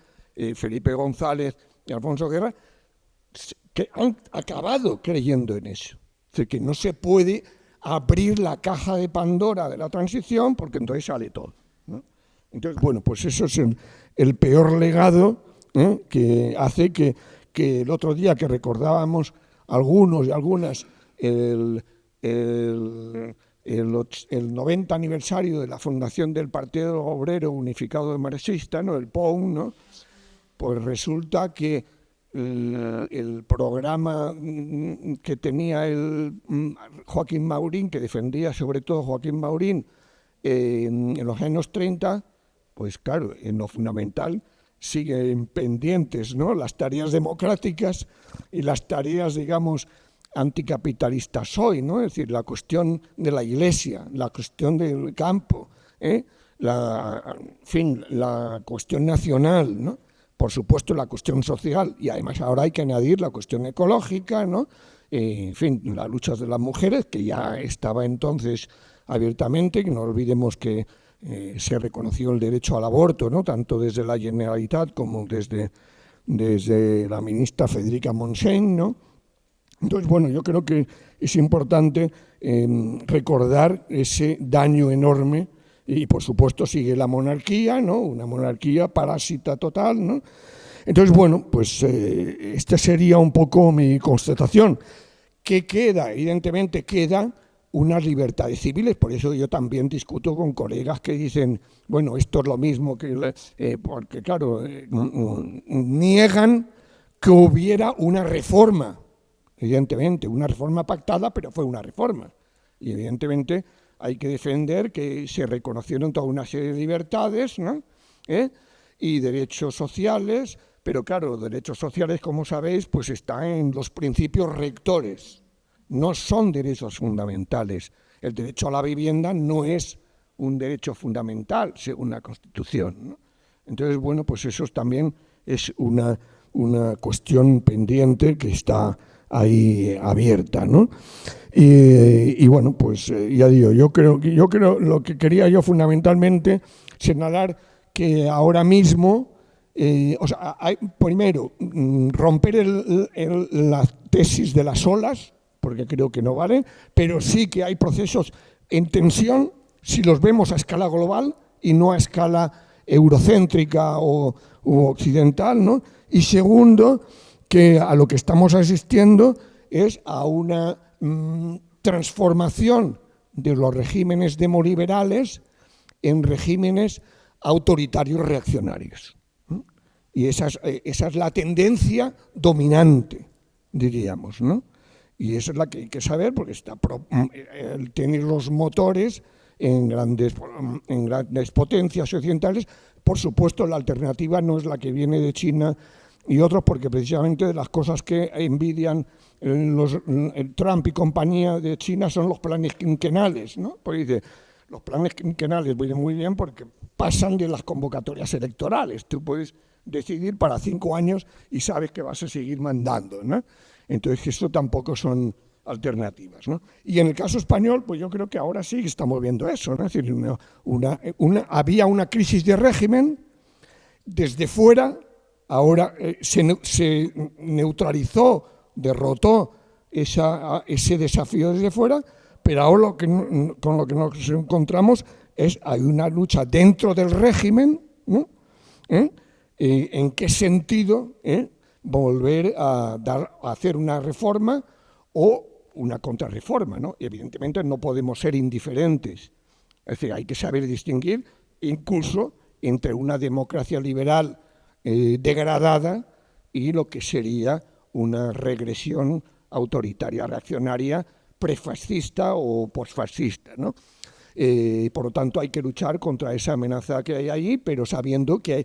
Felipe González y Alfonso Guerra que han acabado creyendo en eso. Es decir, que no se puede abrir la caja de Pandora de la transición porque entonces sale todo, ¿no? Entonces, bueno, pues eso es el peor legado, que hace que el otro día que recordábamos algunos y algunas el 90 aniversario de la fundación del Partido Obrero Unificado Marxista, ¿no?, el POUM, ¿no?, pues resulta que el programa que tenía Joaquín Maurín, que defendía sobre todo Joaquín Maurín en los años 30, pues claro, en lo fundamental siguen pendientes, ¿no?, las tareas democráticas y las tareas, digamos, anticapitalista soy, ¿no? Es decir, la cuestión de la iglesia, la cuestión del campo, la cuestión nacional, ¿no? Por supuesto la cuestión social, y además ahora hay que añadir la cuestión ecológica, ¿no? En fin, la lucha de las mujeres, que ya estaba entonces abiertamente, que no olvidemos que se reconoció el derecho al aborto, ¿no? Tanto desde la Generalitat como desde la ministra Federica Montseny, ¿no? Entonces, bueno, yo creo que es importante recordar ese daño enorme, y por supuesto sigue la monarquía, ¿no? Una monarquía parásita total, ¿no? Entonces, bueno, pues esta sería un poco mi constatación. ¿Qué queda? Evidentemente queda unas libertades civiles, por eso yo también discuto con colegas que dicen, bueno, esto es lo mismo que... porque claro, niegan que hubiera una reforma, evidentemente, una reforma pactada, pero fue una reforma. Y evidentemente hay que defender que se reconocieron toda una serie de libertades, ¿no? Y derechos sociales, pero claro, derechos sociales, como sabéis, pues están en los principios rectores. No son derechos fundamentales. El derecho a la vivienda no es un derecho fundamental, según la Constitución, ¿no? Entonces, bueno, pues eso también es una cuestión pendiente que está ahí abierta, ¿no? Y bueno, pues ya digo, yo creo lo que quería yo fundamentalmente señalar que ahora mismo, hay, primero, romper la tesis de las olas, porque creo que no vale, pero sí que hay procesos en tensión si los vemos a escala global y no a escala eurocéntrica u occidental, ¿no? Y segundo, que a lo que estamos asistiendo es a una transformación de los regímenes demoliberales en regímenes autoritarios reaccionarios, ¿no? Y esa es la tendencia dominante, diríamos, ¿no? Y esa es la que hay que saber, porque tiene los motores en grandes potencias occidentales. Por supuesto, la alternativa no es la que viene de China y otros, porque precisamente de las cosas que envidian Trump y compañía de China son los planes quinquenales, ¿no? Pues dice, los planes quinquenales vienen muy bien porque pasan de las convocatorias electorales. Tú puedes decidir para 5 años y sabes que vas a seguir mandando, ¿no? Entonces, esto tampoco son alternativas, ¿no? Y en el caso español, pues yo creo que ahora sí estamos viendo eso, ¿no? Es decir, había una crisis de régimen desde fuera, ahora se neutralizó, derrotó ese desafío desde fuera, pero ahora con lo que nos encontramos hay una lucha dentro del régimen, ¿no? ¿En qué sentido volver a hacer una reforma o una contrarreforma, ¿no? Y evidentemente no podemos ser indiferentes. Es decir, hay que saber distinguir incluso entre una democracia liberal degradada y lo que sería una regresión autoritaria, reaccionaria, prefascista o posfascista, ¿no? Por lo tanto, hay que luchar contra esa amenaza que hay allí, pero sabiendo que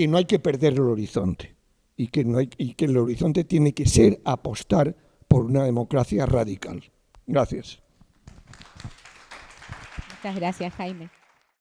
no hay que perder el horizonte y que el horizonte tiene que ser apostar por una democracia radical. Gracias.
Muchas gracias, Jaime.